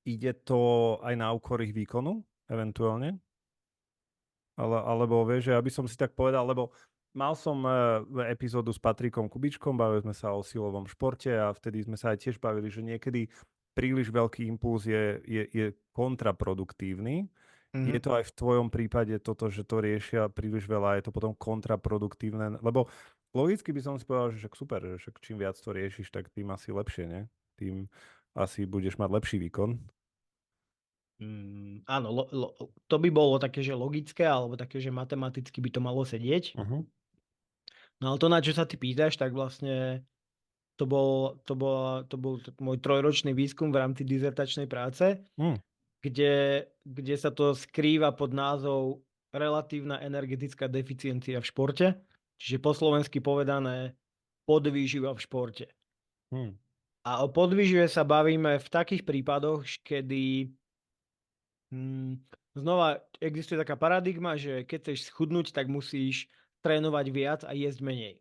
Speaker 1: ide to aj na úkor ich výkonu, eventuálne? Alebo vieš, že aby som si tak povedal, lebo mal som epizódu s Patrikom Kubičkom, bavili sme sa o silovom športe a vtedy sme sa aj tiež bavili, že niekedy príliš veľký impuls je kontraproduktívny. Je to aj v tvojom prípade toto, že to riešia príliš veľa, je to potom kontraproduktívne, lebo logicky by som si povedal, že však super, že však čím viac to riešiš, tak tým asi lepšie, ne? Tým asi budeš mať lepší výkon.
Speaker 2: Áno, to by bolo také, že logické, alebo také, že matematicky by to malo sedieť. No ale to, na čo sa ty pýtaš, tak vlastne to bol môj trojročný výskum v rámci dizertačnej práce, kde sa to skrýva pod názov relatívna energetická deficiencia v športe, čiže po slovensky povedané podvýživa v športe. A o podvýžive sa bavíme v takých prípadoch, kedy znova existuje taká paradigma, že keď chceš schudnúť, tak musíš trénovať viac a jesť menej.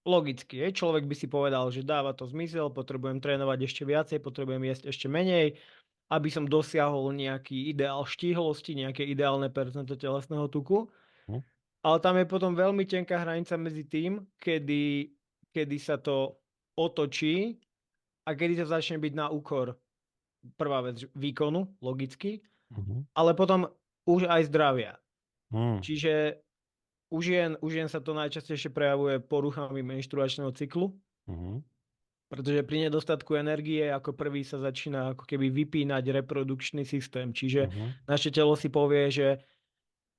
Speaker 2: Logicky, človek by si povedal, že dáva to zmysel, potrebujem trénovať ešte viacej, potrebujem jesť ešte menej, aby som dosiahol nejaký ideál štíhlosti, nejaké ideálne percento telesného tuku. Ale tam je potom veľmi tenká hranica medzi tým, kedy sa to otočí a kedy to začne byť na úkor, prvá vec, výkonu, logicky, ale potom už aj zdravia. Čiže u žien sa to najčastejšie prejavuje poruchami menštruačného cyklu, pretože pri nedostatku energie ako prvý sa začína ako keby vypínať reprodukčný systém. Čiže naše telo si povie, že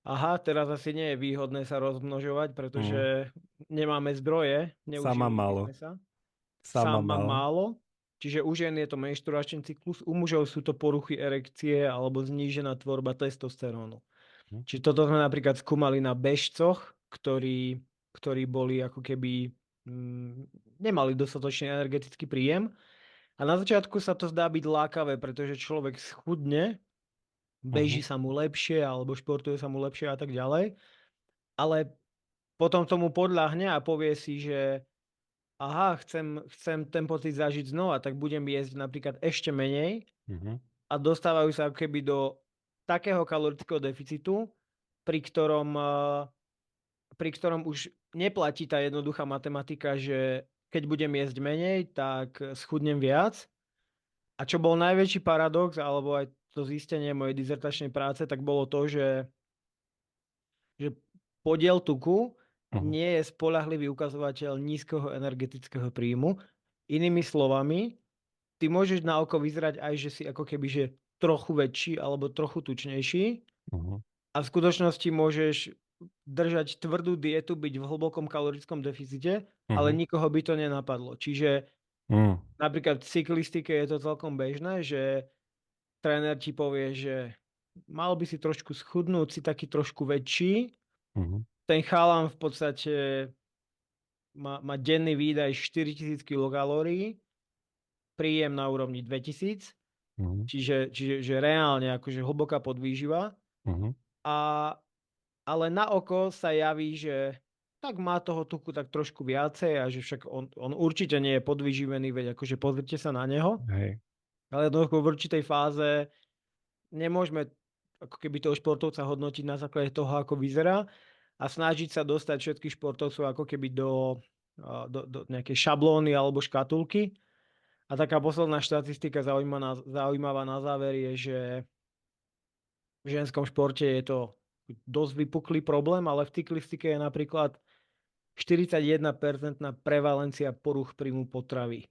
Speaker 2: aha, teraz asi nie je výhodné sa rozmnožovať, pretože nemáme zdroje, neuživíme sa. Sama málo. Čiže u žien je to menštruačný cyklus, u mužov sú to poruchy erekcie alebo znížená tvorba testosterónu. Čiže toto sme napríklad skúmali na bežcoch, ktorí boli ako keby nemali dostatočný energetický príjem. A na začiatku sa to zdá byť lákavé, pretože človek schudne, beží sa mu lepšie alebo športuje sa mu lepšie a tak ďalej. Ale potom tomu podľahne a povie si, že aha, chcem ten pocit zažiť znova, tak budem jesť napríklad ešte menej a dostávajú sa ako keby do takého kalorického deficitu, pri ktorom už neplatí tá jednoduchá matematika, že keď budem jesť menej, tak schudnem viac. A čo bol najväčší paradox, alebo aj to zistenie mojej dizertačnej práce, tak bolo to, že podiel tuku nie je spoľahlivý ukazovateľ nízkeho energetického príjmu. Inými slovami, ty môžeš na oko vyzerať aj, že si ako keby že trochu väčší alebo trochu tučnejší,
Speaker 1: Mhm.
Speaker 2: A v skutočnosti môžeš držať tvrdú dietu, byť v hlbokom kalorickom deficite, ale
Speaker 1: Mhm.
Speaker 2: nikoho by to nenapadlo. Čiže
Speaker 1: Mm.
Speaker 2: napríklad v cyklistike je to celkom bežné, že tréner ti povie, že mal by si trošku schudnúť, si taký trošku väčší.
Speaker 1: Mhm.
Speaker 2: Ten chalan v podstate má denný výdaj 4000 kilokalórií, príjem na úrovni 2000,
Speaker 1: Mhm.
Speaker 2: čiže že reálne akože hlboká podvýživa.
Speaker 1: Mhm.
Speaker 2: A, ale na oko sa javí, že tak má toho tuku tak trošku viacej a že však on určite nie je podvyživený, veď akože pozrite sa na neho.
Speaker 1: Hej.
Speaker 2: Ale jednoducho v určitej fáze nemôžeme ako keby toho športovca hodnotiť na základe toho, ako vyzerá a snažiť sa dostať všetkých športovcov ako keby do nejakej šablóny alebo škatulky. A taká posledná štatistika zaujímavá na záver je, že v ženskom športe je to dosť vypuklý problém, ale v cyklistike je napríklad 41% prevalencia poruch príjmu potravy.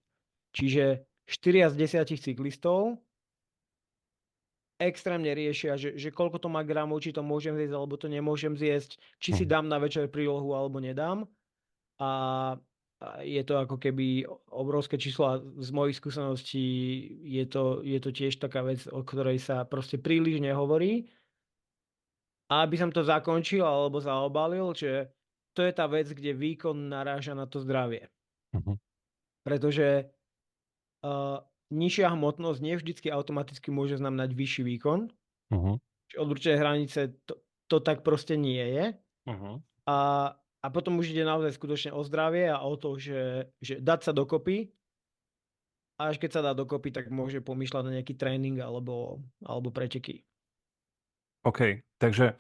Speaker 2: Čiže 4 z 10 cyklistov extrémne riešia, že koľko to má gramov, či to môžem zjesť, alebo to nemôžem zjesť, či si
Speaker 1: Mhm.
Speaker 2: dám na večer prílohu, alebo nedám. A je to ako keby obrovské číslo a z mojich skúseností je to tiež taká vec, o ktorej sa proste príliš nehovorí. A aby som to zakončil alebo zaobalil, že to je tá vec, kde výkon naráža na to zdravie.
Speaker 1: Mhm.
Speaker 2: Pretože nižšia hmotnosť nevždycky automaticky môže znamenať vyšší výkon.
Speaker 1: Mhm.
Speaker 2: Od určitej hranice to tak proste nie je.
Speaker 1: Mhm.
Speaker 2: A, a potom už ide naozaj skutočne o zdravie a o to, že dať sa dokopy a až keď sa dá dokopy, tak môže pomýšľať na nejaký tréning alebo preteky.
Speaker 1: OK, takže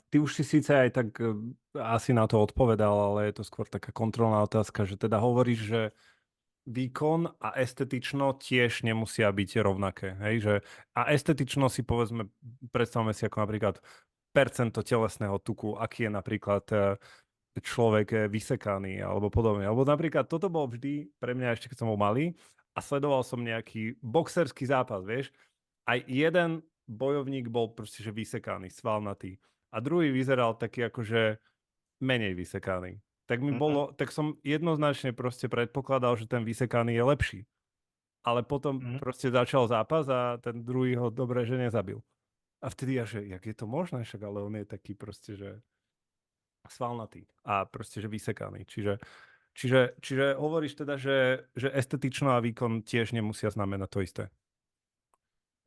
Speaker 1: ty už si síce aj tak asi na to odpovedal, ale je to skôr taká kontrolná otázka, že teda hovoríš, že výkon a estetično tiež nemusia byť rovnaké. Hej? Že, a estetično si povedzme, predstavme si ako napríklad percento telesného tuku, aký je napríklad človek vysekaný alebo podobne. Alebo napríklad toto bol vždy pre mňa ešte, keď som bol malý a sledoval som nejaký boxerský zápas, vieš. Aj jeden bojovník bol proste, že vysekaný, svalnatý. A druhý vyzeral taký akože menej vysekaný.
Speaker 2: Mhm.
Speaker 1: Tak som jednoznačne proste predpokladal, že ten vysekaný je lepší. Ale potom
Speaker 2: Mhm.
Speaker 1: proste začal zápas a ten druhý ho dobre, že nezabil. A vtedy ja, že jak je to možné, však ale on je taký proste, že svalnatý a proste, že vysekaný. Čiže hovoríš teda, že estetično a výkon tiež nemusia znamenať to isté.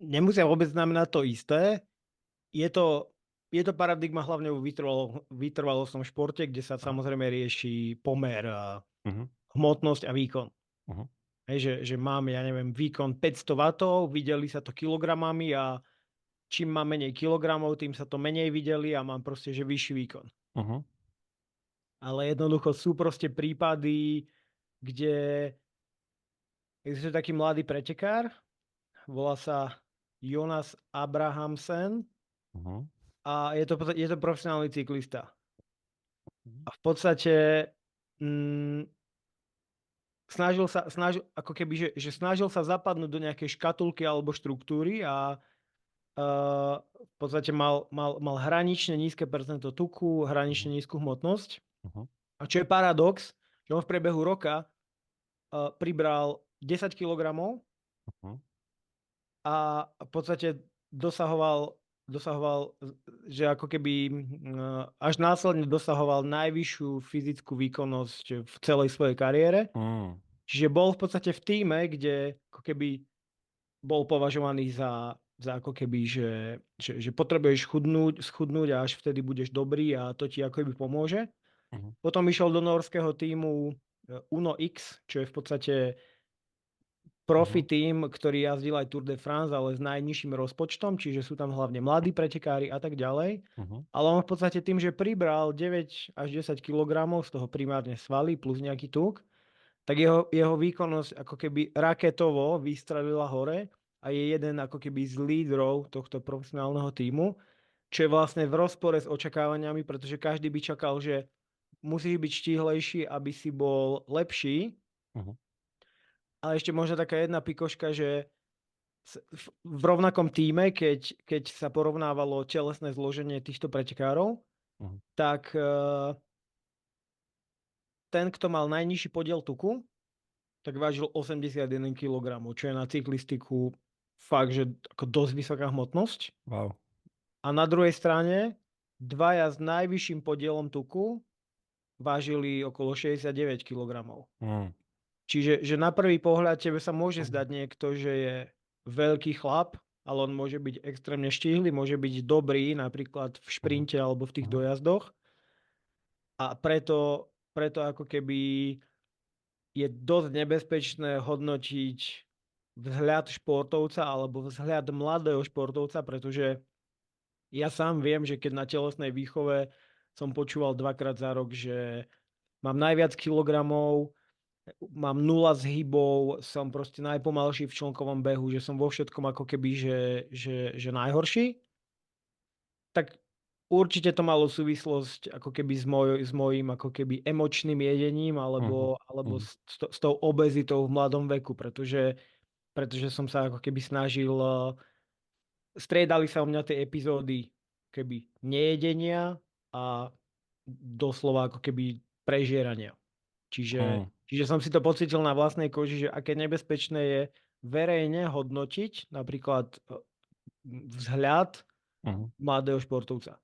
Speaker 2: Nemusia vôbec znamenať to isté. Je to, je to paradigma hlavne v vytrvalostnom športe, kde sa
Speaker 1: Aha.
Speaker 2: samozrejme rieši pomer,
Speaker 1: Uh-huh.
Speaker 2: hmotnosť a výkon.
Speaker 1: Uh-huh.
Speaker 2: Hej, že mám, ja neviem, výkon 500 W, videli sa to kilogramami a čím mám menej kilogramov, tým sa to menej videli a mám proste, že vyšší výkon.
Speaker 1: Uh-huh.
Speaker 2: Ale jednoducho sú proste prípady, kde existuje taký mladý pretekár, volá sa Jonas Abrahamsen
Speaker 1: Uh-huh.
Speaker 2: a je to profesionálny cyklista. A v podstate mm, ako keby, že snažil sa zapadnúť do nejakej škatulky alebo štruktúry a v podstate mal hranične nízke percento tuku,
Speaker 1: Uh-huh.
Speaker 2: hranične nízku hmotnosť.
Speaker 1: Uh-huh.
Speaker 2: A čo je paradox, že on v priebehu roka pribral 10 kilogramov
Speaker 1: Uh-huh.
Speaker 2: a v podstate dosahoval, že ako keby až následne dosahoval najvyššiu fyzickú výkonnosť v celej svojej kariére.
Speaker 1: Uh-huh.
Speaker 2: Čiže bol v podstate v tíme, kde ako keby bol považovaný za ako keby, že potrebuješ schudnúť a až vtedy budeš dobrý a to ti ako keby pomôže.
Speaker 1: Uh-huh.
Speaker 2: Potom išiel do norského týmu Uno X, čo je v podstate profi
Speaker 1: Uh-huh.
Speaker 2: tým, ktorý jazdil aj Tour de France, ale s najnižším rozpočtom, čiže sú tam hlavne mladí pretekári a tak ďalej.
Speaker 1: Uh-huh.
Speaker 2: Ale on v podstate tým, že pribral 9 až 10 kg, z toho primárne svaly plus nejaký tuk, tak jeho výkonnosť ako keby raketovo vystrelila hore a je jeden ako keby z lídrov tohto profesionálneho týmu, čo je vlastne v rozpore s očakávaniami, pretože každý by čakal, že musíš byť štíhlejší, aby si bol lepší.
Speaker 1: Uh-huh.
Speaker 2: Ale ešte možno taká jedna pikoška, že v rovnakom tíme, keď sa porovnávalo telesné zloženie týchto pretekárov,
Speaker 1: Mhm.
Speaker 2: tak ten, kto mal najnižší podiel tuku, tak vážil 81 kg, čo je na cyklistiku fakt, že ako dosť vysoká hmotnosť.
Speaker 1: Wow.
Speaker 2: A na druhej strane dvaja s najvyšším podielom tuku vážili okolo 69 kg.
Speaker 1: Mm.
Speaker 2: Čiže že na prvý pohľad tebe sa môže zdať niekto, že je veľký chlap, ale on môže byť extrémne štíhly, môže byť dobrý napríklad v
Speaker 1: Mhm.
Speaker 2: šprinte alebo v tých
Speaker 1: Mhm.
Speaker 2: dojazdoch. A preto ako keby je dosť nebezpečné hodnotiť vzhľad športovca alebo vzhľad mladého športovca, pretože ja sám viem, že keď na telesnej výchove som počúval dvakrát za rok, že mám najviac kilogramov, mám 0 zhybov, som proste najpomalší v člnkovom behu, že som vo všetkom ako keby, že najhorší, tak určite to malo súvislosť ako keby s mojím ako keby emočným jedením
Speaker 1: Mhm.
Speaker 2: alebo
Speaker 1: Mhm.
Speaker 2: s tou obezitou v mladom veku, pretože som sa ako keby snažil, striedali sa u mňa tie epizódy keby nejedenia a doslova ako keby prežierania.
Speaker 1: Mhm.
Speaker 2: Čiže som si to pocítil na vlastnej koži, že aké nebezpečné je verejne hodnotiť napríklad vzhľad
Speaker 1: Mhm.
Speaker 2: mladého športovca.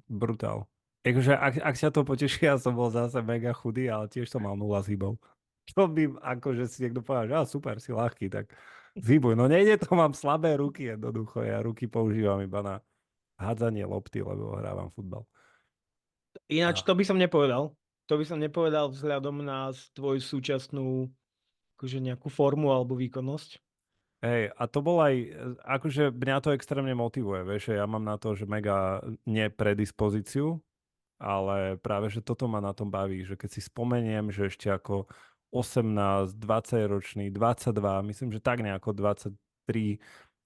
Speaker 1: Brutál. Akože, ak ťa to poteší, ja som bol zase mega chudý, ale tiež som mal 0 zhybov. Čo by, akože si niekto povedal, že super, si ľahký, tak zhybuj. No nejde to, mám slabé ruky jednoducho. Ja ruky používam iba na hádzanie lopty, lebo hrávam futbal.
Speaker 2: Ináč
Speaker 1: A,
Speaker 2: to by som nepovedal. To by som nepovedal vzhľadom na tvoju súčasnú akože nejakú formu alebo výkonnosť.
Speaker 1: hej, a to bol aj, akože mňa to extrémne motivuje, vieš, že ja mám na to, že mega nepredispozíciu, ale práve, že toto ma na tom baví, že keď si spomeniem, že ešte ako 18, 20 ročný, 22, myslím, že tak nejako 23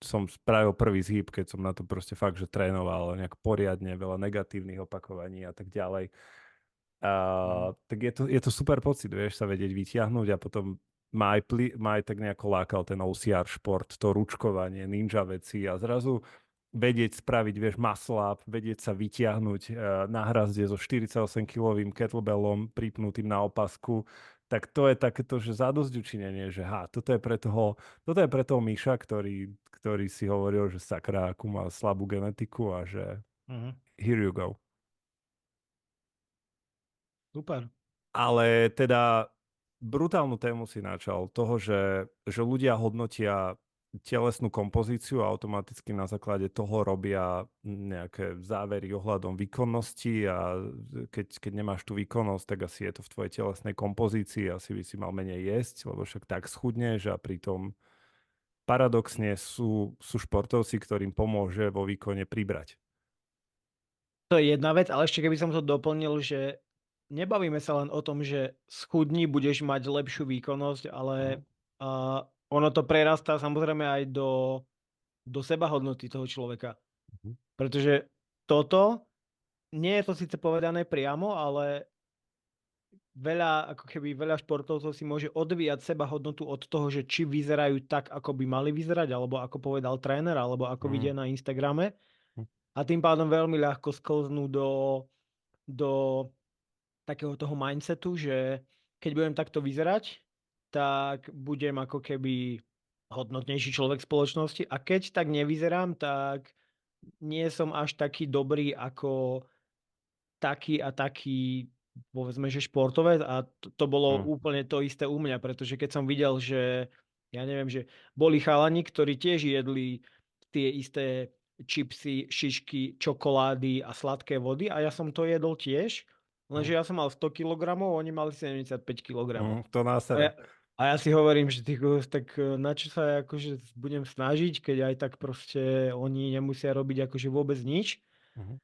Speaker 1: som spravil prvý zhyb, keď som na to proste fakt, že trénoval nejak poriadne, veľa negatívnych opakovaní a tak ďalej.
Speaker 2: Mhm.
Speaker 1: Tak je to super pocit, vieš, sa vedieť vyťahnuť a potom ma aj tak nejako lákal ten OCR šport, to ručkovanie, ninja veci a zrazu vedieť spraviť, vieš, muscle up, vedieť sa vytiahnuť na hrazde so 48-kilovým kettlebellom pripnutým na opasku, tak to je takéto, že zadosťučinenie, že toto je pre toho Miša, ktorý si hovoril, že sakra, akú má slabú genetiku a že
Speaker 2: Mhm.
Speaker 1: here you go.
Speaker 2: Super.
Speaker 1: Ale teda brutálnu tému si načal toho, že ľudia hodnotia telesnú kompozíciu a automaticky na základe toho robia nejaké závery ohľadom výkonnosti a keď nemáš tú výkonnosť, tak asi je to v tvojej telesnej kompozícii, asi by si mal menej jesť, lebo však tak schudneš a pritom paradoxne sú športovci, ktorým pomôže vo výkone pribrať.
Speaker 2: To je jedna vec, ale ešte keby som to doplnil, že nebavíme sa len o tom, že schudni, budeš mať lepšiu výkonnosť,
Speaker 1: Mhm,
Speaker 2: ale ono to prerastá samozrejme aj do sebahodnoty toho človeka.
Speaker 1: mhm,
Speaker 2: Pretože toto, nie je to síce povedané priamo, ale veľa športovcov si môže odvíjať sebahodnotu od toho, že či vyzerajú tak, ako by mali vyzerať, alebo ako povedal tréner, alebo ako
Speaker 1: mhm,
Speaker 2: vidia na Instagrame.
Speaker 1: mhm,
Speaker 2: A tým pádom veľmi ľahko sklznú do takého toho mindsetu, že keď budem takto vyzerať, tak budem ako keby hodnotnejší človek v spoločnosti a keď tak nevyzerám, tak nie som až taký dobrý ako taký a taký, povedzme, že športovec a to bolo
Speaker 1: mhm,
Speaker 2: úplne to isté u mňa, pretože keď som videl, že ja neviem, že boli chalani, ktorí tiež jedli tie isté čipsy, šišky, čokolády a sladké vody a ja som to jedol tiež,
Speaker 1: mhm,
Speaker 2: lenže ja som mal 100 kilogramov, oni mali 75 kilogramov.
Speaker 1: To na
Speaker 2: A ja,
Speaker 1: sere.
Speaker 2: a ja si hovorím, že ty kokos, tak na čo sa ja akože budem snažiť, keď aj tak proste oni nemusia robiť akože vôbec nič.
Speaker 1: Mhm,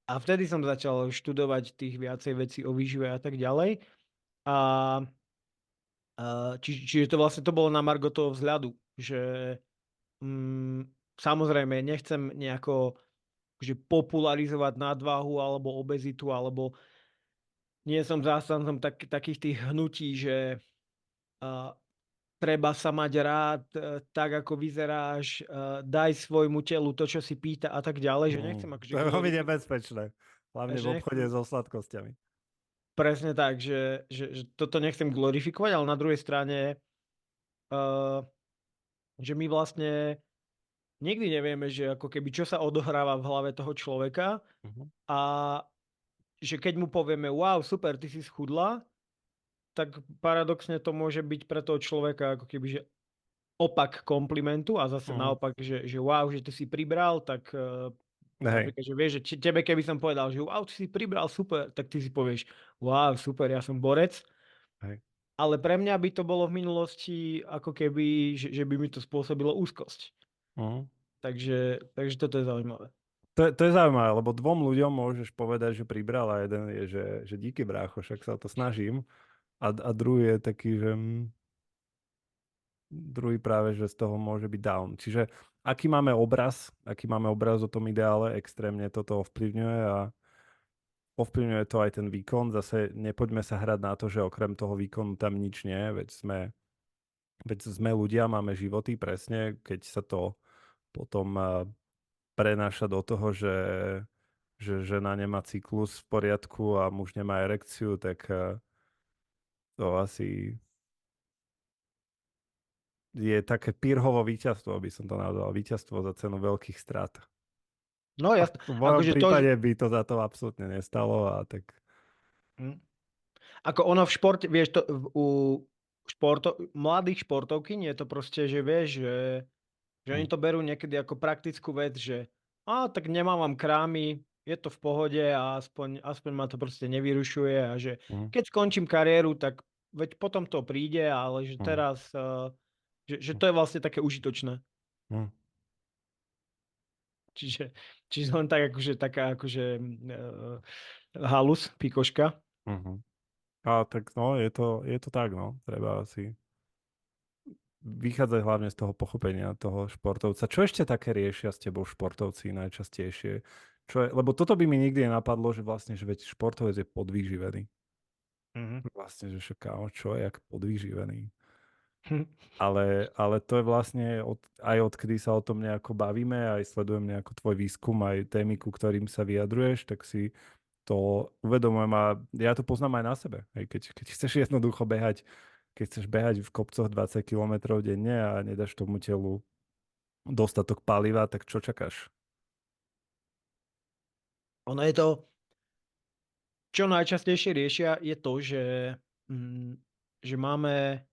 Speaker 2: A vtedy som začal študovať tých viacej vecí o výžive a tak ďalej. A, čiže to vlastne to bolo na margo toho vzhľadu, že samozrejme nechcem nejako že popularizovať nadváhu alebo obezitu, alebo nie som zástancom takých tých hnutí, že treba sa mať rád, tak ako vyzeráš, daj svojmu telu to, čo si pýta a tak ďalej, že nechcem
Speaker 1: To
Speaker 2: akože
Speaker 1: je veľmi nebezpečné. Hlavne
Speaker 2: že
Speaker 1: v obchode
Speaker 2: nechcem
Speaker 1: so sladkosťami.
Speaker 2: presne tak, že toto nechcem glorifikovať, ale na druhej strane, uh, že my vlastne nikdy nevieme, že ako keby čo sa odohráva v hlave toho človeka
Speaker 1: Mhm.
Speaker 2: a že keď mu povieme, wow, super, ty si schudla, tak paradoxne to môže byť pre toho človeka ako keby, že opak komplimentu a zase
Speaker 1: Mhm.
Speaker 2: naopak, že wow, že ty si pribral, tak
Speaker 1: Hej.
Speaker 2: napríklad, že vieš, že tebe keby som povedal, že wow, ty si pribral, super, tak ty si povieš, wow, super, ja som borec,
Speaker 1: Hej.
Speaker 2: ale pre mňa by to bolo v minulosti ako keby, že by mi to spôsobilo úzkosť.
Speaker 1: Mhm.
Speaker 2: Takže toto je zaujímavé.
Speaker 1: To je zaujímavé, lebo dvom ľuďom môžeš povedať, že pribral a jeden je, že díky brácho, však sa o to snažím. A druhý je taký, že druhý práve, že z toho môže byť down. Čiže aký máme obraz o tom ideále, extrémne toto ovplyvňuje a ovplyvňuje to aj ten výkon. Zase nepoďme sa hrať na to, že okrem toho výkonu tam nič nie, veď sme ľudia, máme životy presne, keď sa to potom prenáša do toho, že žena nemá cyklus v poriadku a muž nemá erekciu, tak to asi je také Pyrrhovo víťazstvo, by som to nazval. Víťazstvo za cenu veľkých strát.
Speaker 2: No
Speaker 1: A
Speaker 2: jasne,
Speaker 1: v mojom
Speaker 2: akože to,
Speaker 1: prípade by to za to absolútne nestalo a tak.
Speaker 2: hm. Ako ono v športe, vieš, u mladých športovkyň je to proste, že vieš, že
Speaker 1: Hm,
Speaker 2: oni to berú niekedy ako praktickú vec, že tak nemávam krámy, je to v pohode a aspoň ma to proste nevyrušuje a že
Speaker 1: hm,
Speaker 2: keď skončím kariéru, tak veď potom to príde, ale že
Speaker 1: hm,
Speaker 2: teraz, že to je vlastne také užitočné.
Speaker 1: hm,
Speaker 2: Čiže, čiže len tak akože taká akože halus, pikoška.
Speaker 1: hm. A tak no, je to tak, no. Treba asi vychádzať hlavne z toho pochopenia toho športovca. Čo ešte také riešia s tebou športovci najčastejšie? Lebo toto by mi nikdy nenapadlo, že vlastne, že veď športovec je podvýživený.
Speaker 2: Mhm.
Speaker 1: Vlastne, že však kámo, čo je, jak podvýživený. Ale to je vlastne aj odkedy sa o tom nejako bavíme, aj sledujem nejako tvoj výskum, aj témy, ku ktorým sa vyjadruješ, tak si to uvedomujem a ja to poznám aj na sebe. Hej, keď chceš jednoducho behať, keď chceš behať v kopcoch 20 kilometrov denne a nedáš tomu telu dostatok paliva, tak čo čakáš?
Speaker 2: Ono je to, čo najčastejšie riešia, je to, mm, že máme,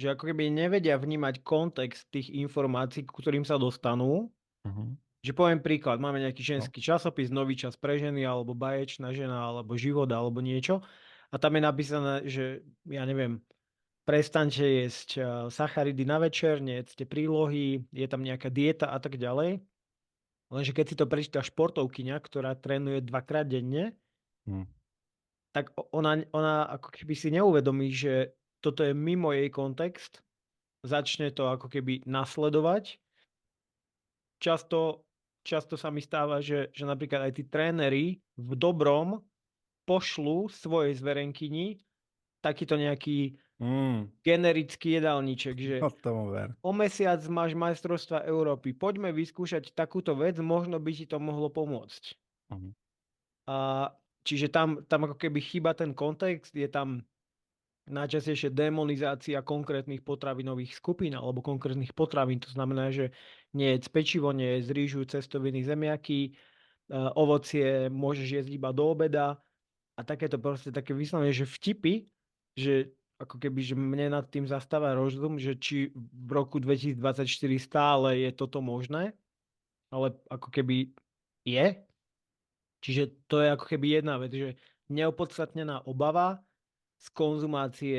Speaker 2: že ako keby nevedia vnímať kontext tých informácií, ku ktorým sa dostanú.
Speaker 1: Mhm.
Speaker 2: Že poviem príklad, máme nejaký
Speaker 1: No.
Speaker 2: ženský časopis, Nový čas pre ženy, alebo Baječná žena, alebo Život, alebo niečo. A tam je napísané, že ja neviem, prestaňte jesť sacharidy na večer, nejedzte prílohy, je tam nejaká dieta a tak ďalej. Lenže keď si to prečíta športovkyňa, ktorá trénuje dvakrát denne,
Speaker 1: Hm.
Speaker 2: tak ona ako keby si neuvedomí, že toto je mimo jej kontext, začne to ako keby nasledovať. Často, často sa mi stáva, že napríklad aj tí tréneri v dobrom pošlu svojej zverenkyni takýto nejaký
Speaker 1: Mm.
Speaker 2: generický jedálniček, že
Speaker 1: No, tomu ver.
Speaker 2: o mesiac máš majstrovstva Európy, poďme vyskúšať takúto vec, možno by ti to mohlo pomôcť.
Speaker 1: Mhm.
Speaker 2: A čiže tam ako keby chýba ten kontext, je tam najčastejšie demonizácia konkrétnych potravinových skupín alebo konkrétnych potravín. To znamená, že nie je pečivo, nie je z rýžu, cestoviny, zemiaky, ovocie môžeš jesť iba do obeda a takéto proste také vyslovene, že vtipy, že ako keby, že mne nad tým zastáva rozum, že či v roku 2024 stále je toto možné, ale ako keby je. Čiže to je ako keby jedna vec, že neopodstatnená obava z konzumácie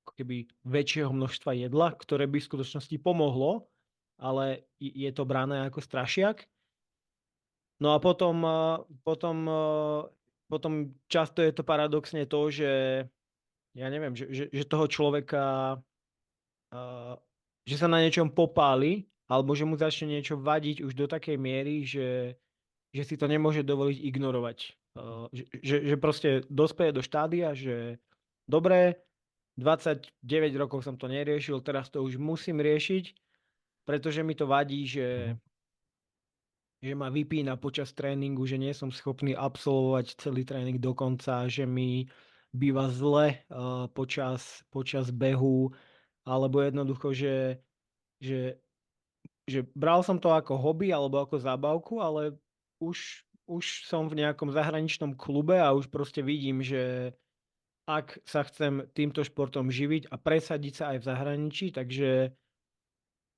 Speaker 2: ako keby väčšieho množstva jedla, ktoré by v skutočnosti pomohlo, ale je to brané ako strašiak. No a potom často je to paradoxne to, že ja neviem, že toho človeka, uh, že sa na niečom popáli, alebo že mu začne niečo vadiť už do takej miery, že si to nemôže dovoliť ignorovať. Že proste dospeje do štádia, že dobre, 29 rokov som to neriešil, teraz to už musím riešiť, pretože mi to vadí,
Speaker 1: Mhm.
Speaker 2: že ma vypína počas tréningu, že nie som schopný absolvovať celý tréning do konca, že mi býva zle počas behu, alebo jednoducho, že, že bral som to ako hobby alebo ako zábavku, ale už som v nejakom zahraničnom klube a už proste vidím, že ak sa chcem týmto športom živiť a presadiť sa aj v zahraničí, takže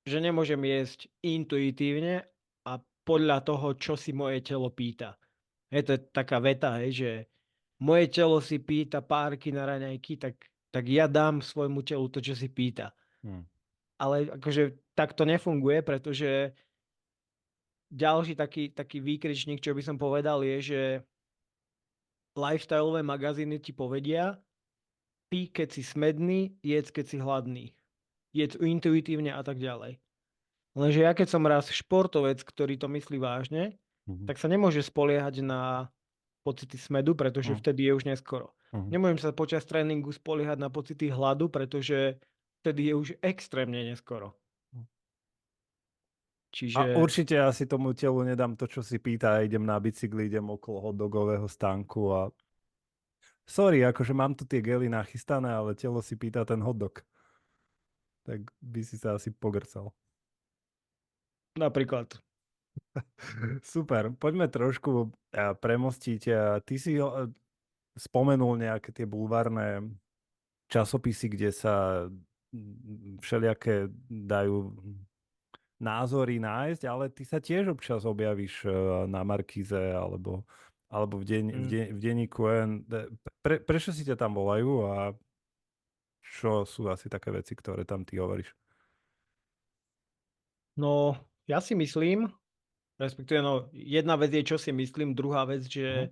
Speaker 2: že nemôžem jesť intuitívne a podľa toho, čo si moje telo pýta. Je to taká veta, hej, že moje telo si pýta párky na raňajky, tak ja dám svojmu telu to, čo si pýta.
Speaker 1: Mhm.
Speaker 2: Ale akože tak to nefunguje, pretože ďalší taký výkričník, čo by som povedal, je, že lifestyleové magazíny ti povedia, pí, keď si smedný, jedz, keď si hladný. Jedz intuitívne a tak ďalej. Lenže ja keď som raz športovec, ktorý to myslí vážne,
Speaker 1: Mhm.
Speaker 2: tak sa nemôže spoliehať na pocity smedu, pretože
Speaker 1: Mhm.
Speaker 2: vtedy je už neskoro.
Speaker 1: Mhm.
Speaker 2: Nemôžem sa počas tréningu spoliehať na pocity hladu, pretože vtedy je už extrémne neskoro.
Speaker 1: A
Speaker 2: Čiže
Speaker 1: určite asi tomu telu nedám to, čo si pýta, idem na bicykli, idem okolo hotdogového stánku a sorry, akože mám tu tie gely nachystané, ale telo si pýta ten hotdog. Tak by si sa asi pogrcal.
Speaker 2: napríklad,
Speaker 1: Super, poďme trošku premostiť. Ty si spomenul nejaké tie bulvárne časopisy, kde sa všelijaké dajú názory nájsť, ale ty sa tiež občas objavíš na Markíze alebo v denníku N. Prečo si ťa tam volajú a čo sú asi také veci, ktoré tam ty hovoríš?
Speaker 2: no ja si myslím, respektíve no jedna vec je, čo si myslím, druhá vec,
Speaker 1: Mhm.
Speaker 2: že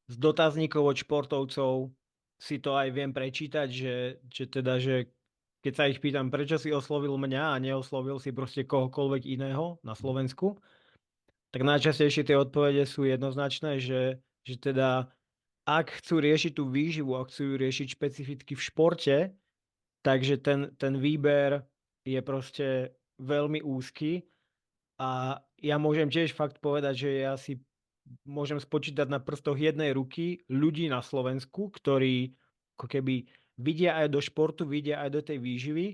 Speaker 2: z dotazníkov od športovcov si to aj viem prečítať, že keď sa ich pýtam, prečo si oslovil mňa a neoslovil si proste kohokoľvek iného na Slovensku, tak najčastejšie tie odpovede sú jednoznačné, že teda ak chcú riešiť tú výživu a chcú ju riešiť špecificky v športe, takže ten výber je proste veľmi úzky a ja môžem tiež fakt povedať, že ja si môžem spočítať na prstoch jednej ruky ľudí na Slovensku, ktorí ako keby vidia aj do športu, vidia aj do tej výživy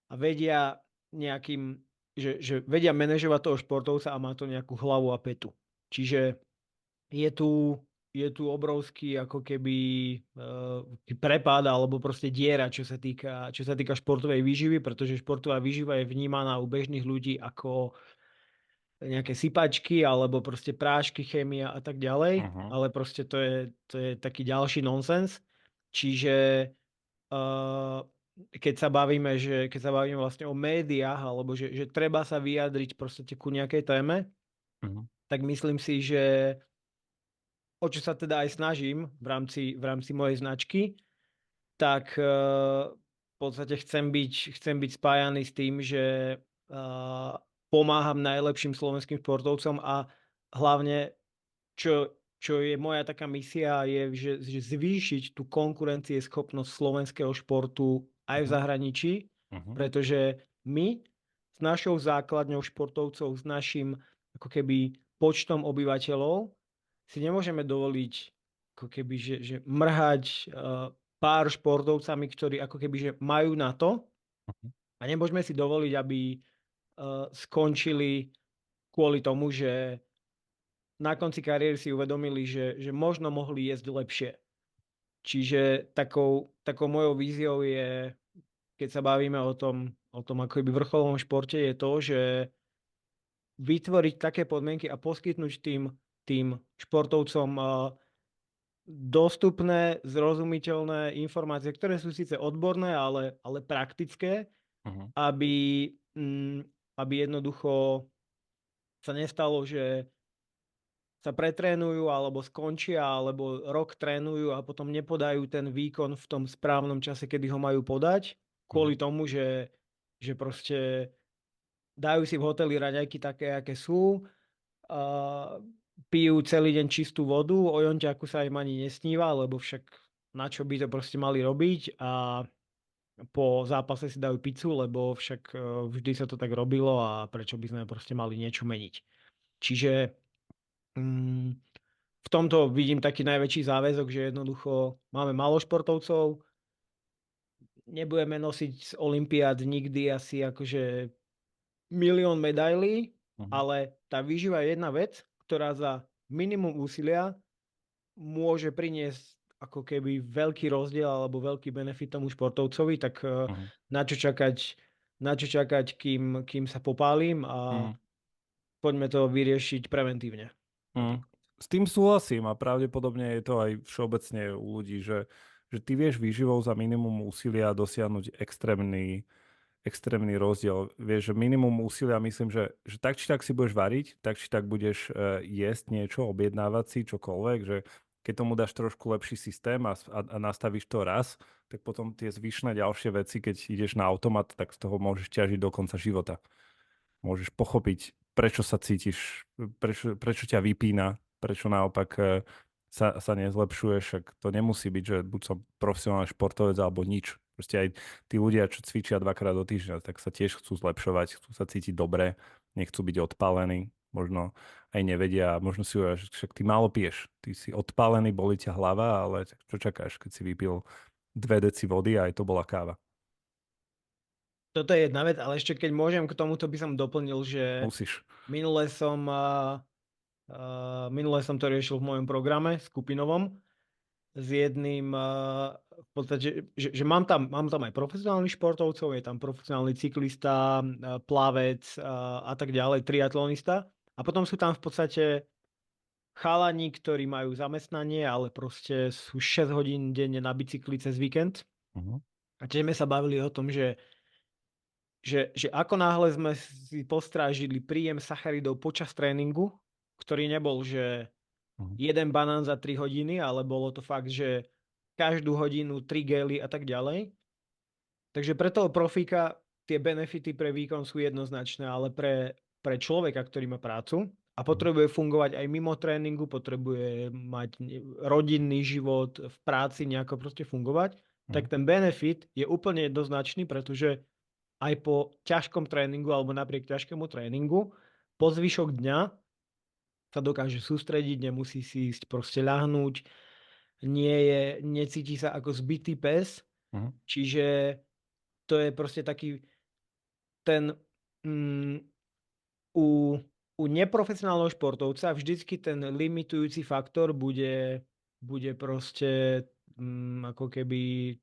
Speaker 2: a vedia nejakým, že vedia manažovať toho športovca a má to nejakú hlavu a petu. Čiže je tu, je tu obrovský ako keby prepad alebo proste diera, čo sa týka športovej výživy, pretože športová výživa je vnímaná u bežných ľudí ako nejaké sypačky alebo proste prášky, chémia a tak ďalej,
Speaker 1: Mhm.
Speaker 2: ale proste to je taký ďalší nonsens. Čiže uh, keď sa bavíme vlastne o médiách alebo že treba sa vyjadriť proste ku nejakej téme,
Speaker 1: Mhm.
Speaker 2: tak myslím si, že o čo sa teda aj snažím v rámci mojej značky, tak v podstate chcem byť spájaný s tým, že pomáham najlepším slovenským športovcom a hlavne, čo je moja taká misia, je, že zvýšiť tú konkurencieschopnosť slovenského športu aj v
Speaker 1: Mhm.
Speaker 2: zahraničí,
Speaker 1: Mhm.
Speaker 2: pretože my s našou základňou športovcov, s našim ako keby počtom obyvateľov si nemôžeme dovoliť ako keby, že mrhať pár športovcami, ktorí ako keby, že majú na to
Speaker 1: Mhm.
Speaker 2: a nemôžeme si dovoliť, aby skončili kvôli tomu, že na konci kariéry si uvedomili, že možno mohli jesť lepšie. Čiže takou mojou víziou je, keď sa bavíme o tom ako by vrcholovom športe, je to, že vytvoriť také podmienky a poskytnúť tým športovcom dostupné, zrozumiteľné informácie, ktoré sú síce odborné, ale praktické,
Speaker 1: Mhm.
Speaker 2: aby, aby jednoducho sa nestalo, že sa pretrénujú alebo skončia, alebo rok trénujú a potom nepodajú ten výkon v tom správnom čase, kedy ho majú podať,
Speaker 1: Mhm.
Speaker 2: kvôli tomu, že proste dajú si v hoteli raňajky také, aké sú, a pijú celý deň čistú vodu, o jonťaku sa im ani nesníva, lebo však na čo by to proste mali robiť a po zápase si dajú pizzu, lebo však vždy sa to tak robilo a prečo by sme proste mali niečo meniť. Čiže mm, v tomto vidím taký najväčší záväzok, že jednoducho máme málo športovcov, nebudeme nosiť z olympiád nikdy asi akože milión medailí,
Speaker 1: Mhm.
Speaker 2: ale tá výživa je jedna vec, ktorá za minimum úsilia môže priniesť ako keby veľký rozdiel alebo veľký benefit tomu športovcovi, tak
Speaker 1: Mhm.
Speaker 2: na čo čakať, kým sa popálim a
Speaker 1: Mhm.
Speaker 2: poďme to vyriešiť preventívne.
Speaker 1: Mm.
Speaker 2: Napríklad.
Speaker 1: S tým súhlasím a pravdepodobne je to aj všeobecne u ľudí, že ty vieš výživou za minimum úsilia dosiahnuť extrémny rozdiel. Vieš, že minimum úsilia, myslím, že tak či tak si budeš variť, tak či tak budeš jesť niečo, objednávať si čokoľvek, že keď tomu dáš trošku lepší systém a nastavíš to raz, tak potom tie zvyšné ďalšie veci, keď ideš na automat, tak z toho môžeš ťažiť do konca života. Môžeš pochopiť, prečo sa cítiš, prečo ťa vypína, prečo naopak sa nezlepšuješ, však to nemusí byť, že buď som profesionálny športovec alebo nič. Proste aj tí ľudia, čo cvičia dvakrát do týždňa, tak sa tiež chcú zlepšovať, chcú sa cítiť dobre, nechcú byť odpálení, možno aj nevedia, možno si uvedia, že však ty málo piješ, ty si odpálený, boli ťa hlava, ale čo čakáš, keď si vypil 2 deci vody a aj to bola káva.
Speaker 2: Toto je jedna vec, ale ešte keď môžem k tomuto by som doplnil, že
Speaker 1: Musíš.
Speaker 2: minule som, minule som to riešil v mojom programe skupinovom s jedným, v podstate, že mám tam aj profesionálnych športovcov, je tam profesionálny cyklista, plavec a tak ďalej, triatlonista. A potom sú tam v podstate chalani, ktorí majú zamestnanie, ale proste sú 6 hodín denne na bicykli cez víkend.
Speaker 1: Mhm.
Speaker 2: A tiež sme sa bavili o tom, že ako náhle sme si postrážili príjem sacharidov počas tréningu, ktorý nebol, že
Speaker 1: Mhm.
Speaker 2: jeden banán za 3 hodiny, ale bolo to fakt, že každú hodinu 3 gély a tak ďalej. Takže pre toho profíka tie benefity pre výkon sú jednoznačné, ale pre človeka, ktorý má prácu a
Speaker 1: Mhm.
Speaker 2: potrebuje fungovať aj mimo tréningu, potrebuje mať rodinný život, v práci nejako proste fungovať,
Speaker 1: Mhm.
Speaker 2: tak ten benefit je úplne jednoznačný, pretože aj po ťažkom tréningu alebo napriek ťažkému tréningu po zvyšok dňa sa dokáže sústrediť, nemusí si ísť proste ľahnúť, necíti sa ako zbitý pes,
Speaker 1: Mhm.
Speaker 2: čiže to je proste taký ten mm, u, u neprofesionálneho športovca vždycky ten limitujúci faktor bude proste ako keby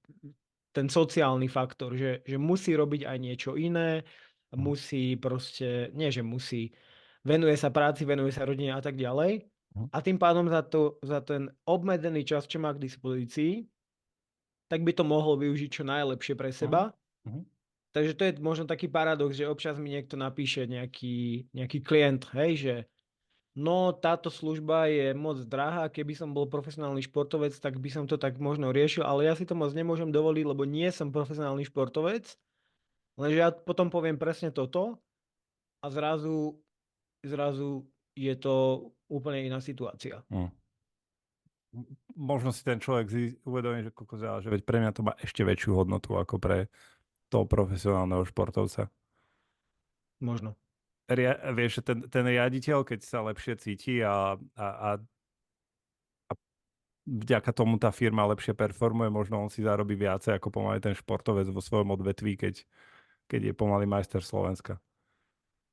Speaker 2: ten sociálny faktor, že musí robiť aj niečo iné,
Speaker 1: Mhm.
Speaker 2: musí proste, nie že musí, venuje sa práci, venuje sa rodine a tak ďalej.
Speaker 1: Mhm.
Speaker 2: A tým pádom za ten obmedzený čas, čo má k dispozícii, tak by to mohol využiť čo najlepšie pre
Speaker 1: Mhm.
Speaker 2: seba.
Speaker 1: Mhm.
Speaker 2: Takže to je možno taký paradox, že občas mi niekto napíše nejaký klient, hej, že no táto služba je moc drahá, keby som bol profesionálny športovec, tak by som to tak možno riešil, ale ja si to moc nemôžem dovoliť, lebo nie som profesionálny športovec, lenže ja potom poviem presne toto a zrazu je to úplne iná situácia.
Speaker 1: Mhm. Možno si ten človek uvedomí, že kokos, ale že veď pre mňa to má ešte väčšiu hodnotu ako pre toho profesionálneho športovca.
Speaker 2: Možno.
Speaker 1: Vieš, že ten riaditeľ, keď sa lepšie cíti a vďaka tomu tá firma lepšie performuje, možno on si zarobí viacej ako pomaly ten športovec vo svojom odvetví, keď je pomaly majster Slovenska.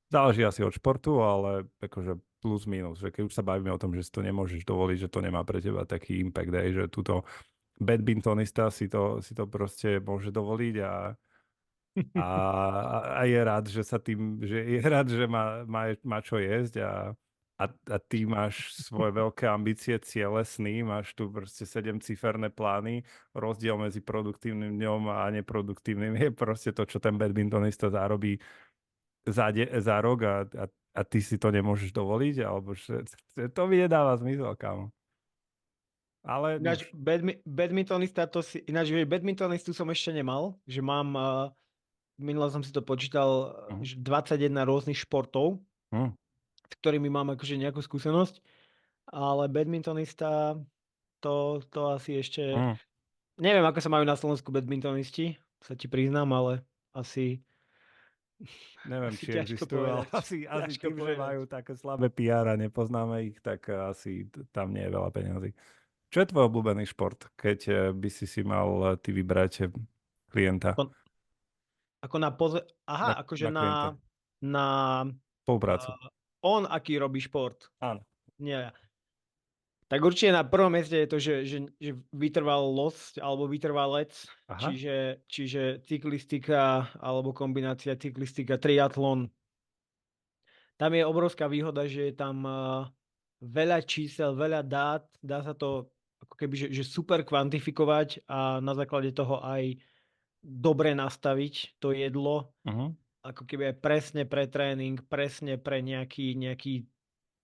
Speaker 1: Záleží asi od športu, ale akože plus minus, že keď už sa bavíme o tom, že si to nemôžeš dovoliť, že to nemá pre teba taký impact, aj, že túto badmintonista si to proste môže dovoliť a, a je rád, že sa tým, že je rád, že má čo jesť a ty máš svoje veľké ambície, ciele, sny, máš tu proste 7-ciferné plány, rozdiel medzi produktívnym dňom a neproduktívnym je proste to, čo ten badmintonista zarobí za rok a ty si to nemôžeš dovoliť, alebo že to mi nedáva zmysel, kámo. Ale
Speaker 2: Ináč,
Speaker 1: nuž.
Speaker 2: badmintonista to si, ináč, badmintonistu som ešte nemal, že mám, minule som si to počítal,
Speaker 1: Mhm.
Speaker 2: že 21 rôznych športov,
Speaker 1: Mhm.
Speaker 2: s ktorými mám akože nejakú skúsenosť, ale badmintonista to asi ešte,
Speaker 1: Mhm.
Speaker 2: neviem, ako sa majú na Slovensku badmintonisti. sa ti priznám, ale asi,
Speaker 1: Neviem,
Speaker 2: asi
Speaker 1: či
Speaker 2: ťažko
Speaker 1: existujú, ale
Speaker 2: povedať.
Speaker 1: asi
Speaker 2: Ťažko
Speaker 1: tým, že
Speaker 2: povedať.
Speaker 1: majú také slabé PR a nepoznáme ich, tak asi tam nie je veľa peniazy. Čo je tvoj obľúbený šport, keď by si mal ty vybrať klienta
Speaker 2: Ako, ako na
Speaker 1: na,
Speaker 2: aha, akože
Speaker 1: na klienta?
Speaker 2: na
Speaker 1: Spoluprácu.
Speaker 2: uh, on, aký robí šport.
Speaker 1: Áno.
Speaker 2: Nie ja. Tak určite na prvom mieste je to, že vytrvalosť alebo vytrvalec,
Speaker 1: Aha.
Speaker 2: čiže cyklistika alebo kombinácia cyklistika, triatlon. Tam je obrovská výhoda, že je tam veľa čísel, veľa dát, dá sa to ako keby, že super kvantifikovať a na základe toho aj dobre nastaviť to jedlo,
Speaker 1: Uh-huh.
Speaker 2: ako keby aj presne pre tréning, presne pre nejaký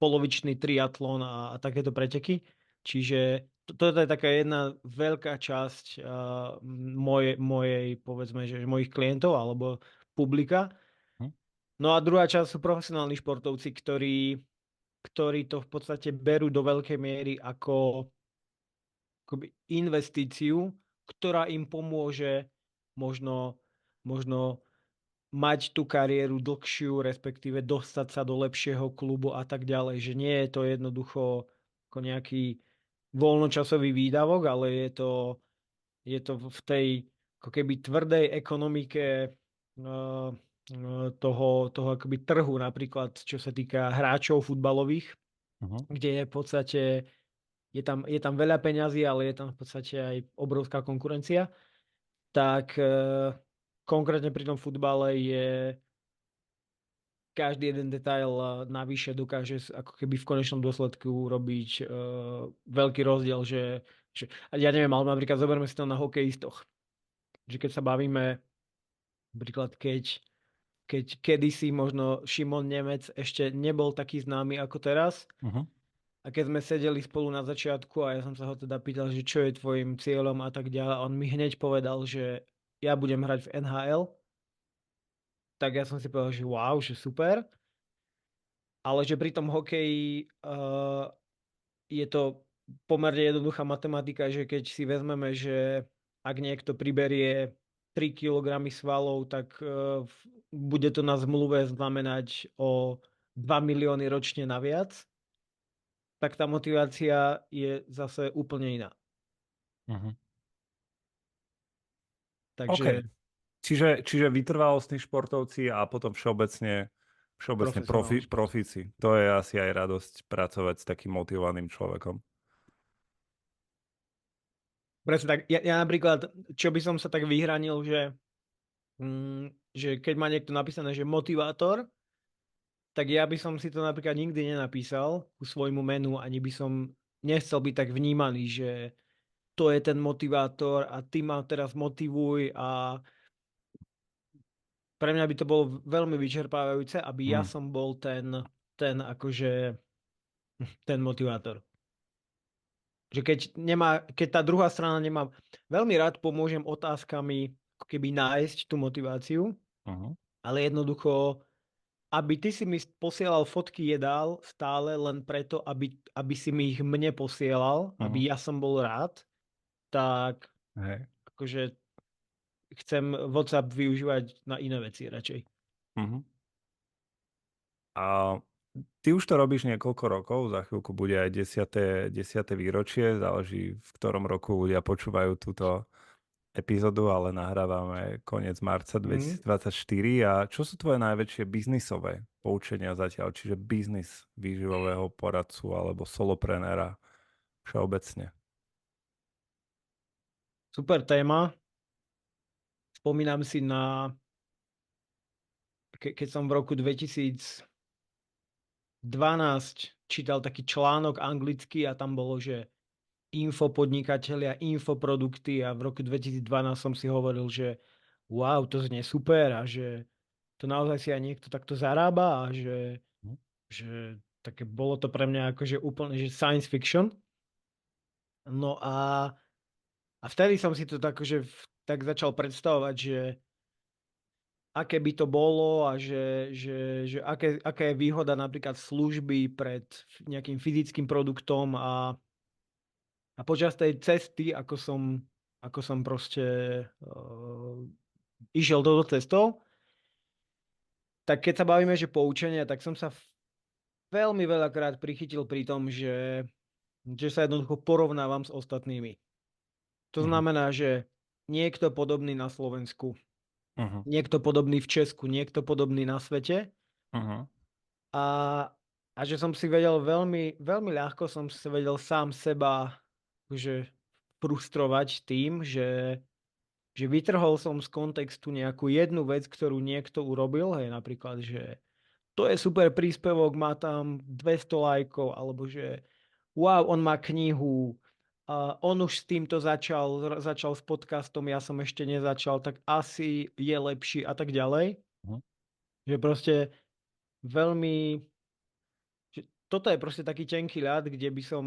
Speaker 2: polovičný triatlon a takéto preteky. Čiže toto je taká jedna veľká časť mojej, povedzme, že mojich klientov alebo publika.
Speaker 1: Uh-huh.
Speaker 2: No a druhá časť sú profesionálni športovci, ktorí to v podstate berú do veľkej miery ako akoby investíciu, ktorá im pomôže možno, možno mať tú kariéru dlhšiu, respektíve dostať sa do lepšieho klubu a tak ďalej. Že nie je to jednoducho ako nejaký voľnočasový výdavok, ale je to v tej ako keby tvrdej ekonomike toho akoby trhu, napríklad čo sa týka hráčov futbalových,
Speaker 1: Uh-huh.
Speaker 2: kde je v podstate je tam veľa peňazí, ale je tam v podstate aj obrovská konkurencia. Tak konkrétne pri tom futbale je každý jeden detail navyše dokáže ako keby v konečnom dôsledku robiť veľký rozdiel, že ja neviem, ale napríklad zoberme si to na hokejistoch. Že keď sa bavíme, napríklad keď kedysi možno Šimon Nemec ešte nebol taký známy ako teraz,
Speaker 1: Uh-huh.
Speaker 2: a keď sme sedeli spolu na začiatku a ja som sa ho teda pýtal, že čo je tvojim cieľom a tak ďalej, on mi hneď povedal, že ja budem hrať v NHL, tak ja som si povedal, že wow, že super, ale že pri tom hokeji je to pomerne jednoduchá matematika, že keď si vezmeme, že ak niekto priberie 3 kg svalov, tak bude to na zmluve znamenať o 2 milióny ročne naviac, tak tá motivácia je zase úplne iná.
Speaker 1: Uh-huh. OK.
Speaker 2: Takže
Speaker 1: Čiže vytrvalostní športovci a potom všeobecne
Speaker 2: profesionálny šport.
Speaker 1: profíci. To je asi aj radosť pracovať s takým motivovaným človekom.
Speaker 2: Presne tak. Ja napríklad, čo by som sa tak vyhranil, že keď má niekto napísané, že motivátor, tak ja by som si to napríklad nikdy nenapísal ku svojmu menu, ani by som nechcel byť tak vnímaný, že to je ten motivátor a ty ma teraz motivuj, a pre mňa by to bolo veľmi vyčerpávajúce, aby ja
Speaker 1: Mm.
Speaker 2: som bol ten akože ten motivátor. Že keď tá druhá strana nemá, veľmi rád pomôžem otázkami ako keby nájsť tú motiváciu,
Speaker 1: Uh-huh.
Speaker 2: ale jednoducho, aby ty si mi posielal fotky jedál stále len preto, aby si mi ich mne posielal,
Speaker 1: Uh-huh.
Speaker 2: aby ja som bol rád, tak
Speaker 1: Hej.
Speaker 2: akože chcem WhatsApp využívať na iné veci radšej.
Speaker 1: Uh-huh. A ty už to robíš niekoľko rokov, za chvíľku bude aj 10. výročie, záleží v ktorom roku ľudia počúvajú túto epizódu, ale nahrávame koniec marca
Speaker 2: Mm.
Speaker 1: 2024. A čo sú tvoje najväčšie biznisové poučenia zatiaľ? Čiže biznis výživového poradcu alebo soloprenera všeobecne.
Speaker 2: Super téma. Spomínam si keď som v roku 2012 čítal taký článok anglicky a tam bolo, že infopodnikatelia, infoprodukty, a v roku 2012 som si hovoril, že wow, to znie super a že to naozaj si aj niekto takto zarába a
Speaker 1: Hm?
Speaker 2: že také bolo to pre mňa akože úplne že science fiction. No a vtedy som si to tak začal predstavovať, že aké by to bolo a aká je výhoda napríklad služby pred nejakým fyzickým produktom, a počas tej cesty, ako som proste išiel touto cestou, tak keď sa bavíme, že poučenia, tak som sa veľmi veľakrát prichytil pri tom, že sa jednoducho porovnávam s ostatnými. To
Speaker 1: Mhm.
Speaker 2: znamená, že niekto podobný na Slovensku,
Speaker 1: Mhm.
Speaker 2: niekto podobný v Česku, niekto podobný na svete
Speaker 1: Mhm.
Speaker 2: a, a že som si vedel veľmi, veľmi ľahko som si vedel sám seba že frustrovať tým, že vytrhol som z kontextu nejakú jednu vec, ktorú niekto urobil, hej, napríklad, že to je super príspevok, má tam 200 lajkov, alebo že wow, on má knihu, a on už s týmto začal s podcastom, ja som ešte nezačal, tak asi je lepší a tak ďalej.
Speaker 1: Mhm.
Speaker 2: Že proste veľmi, že toto je proste taký tenký ľad, kde by som,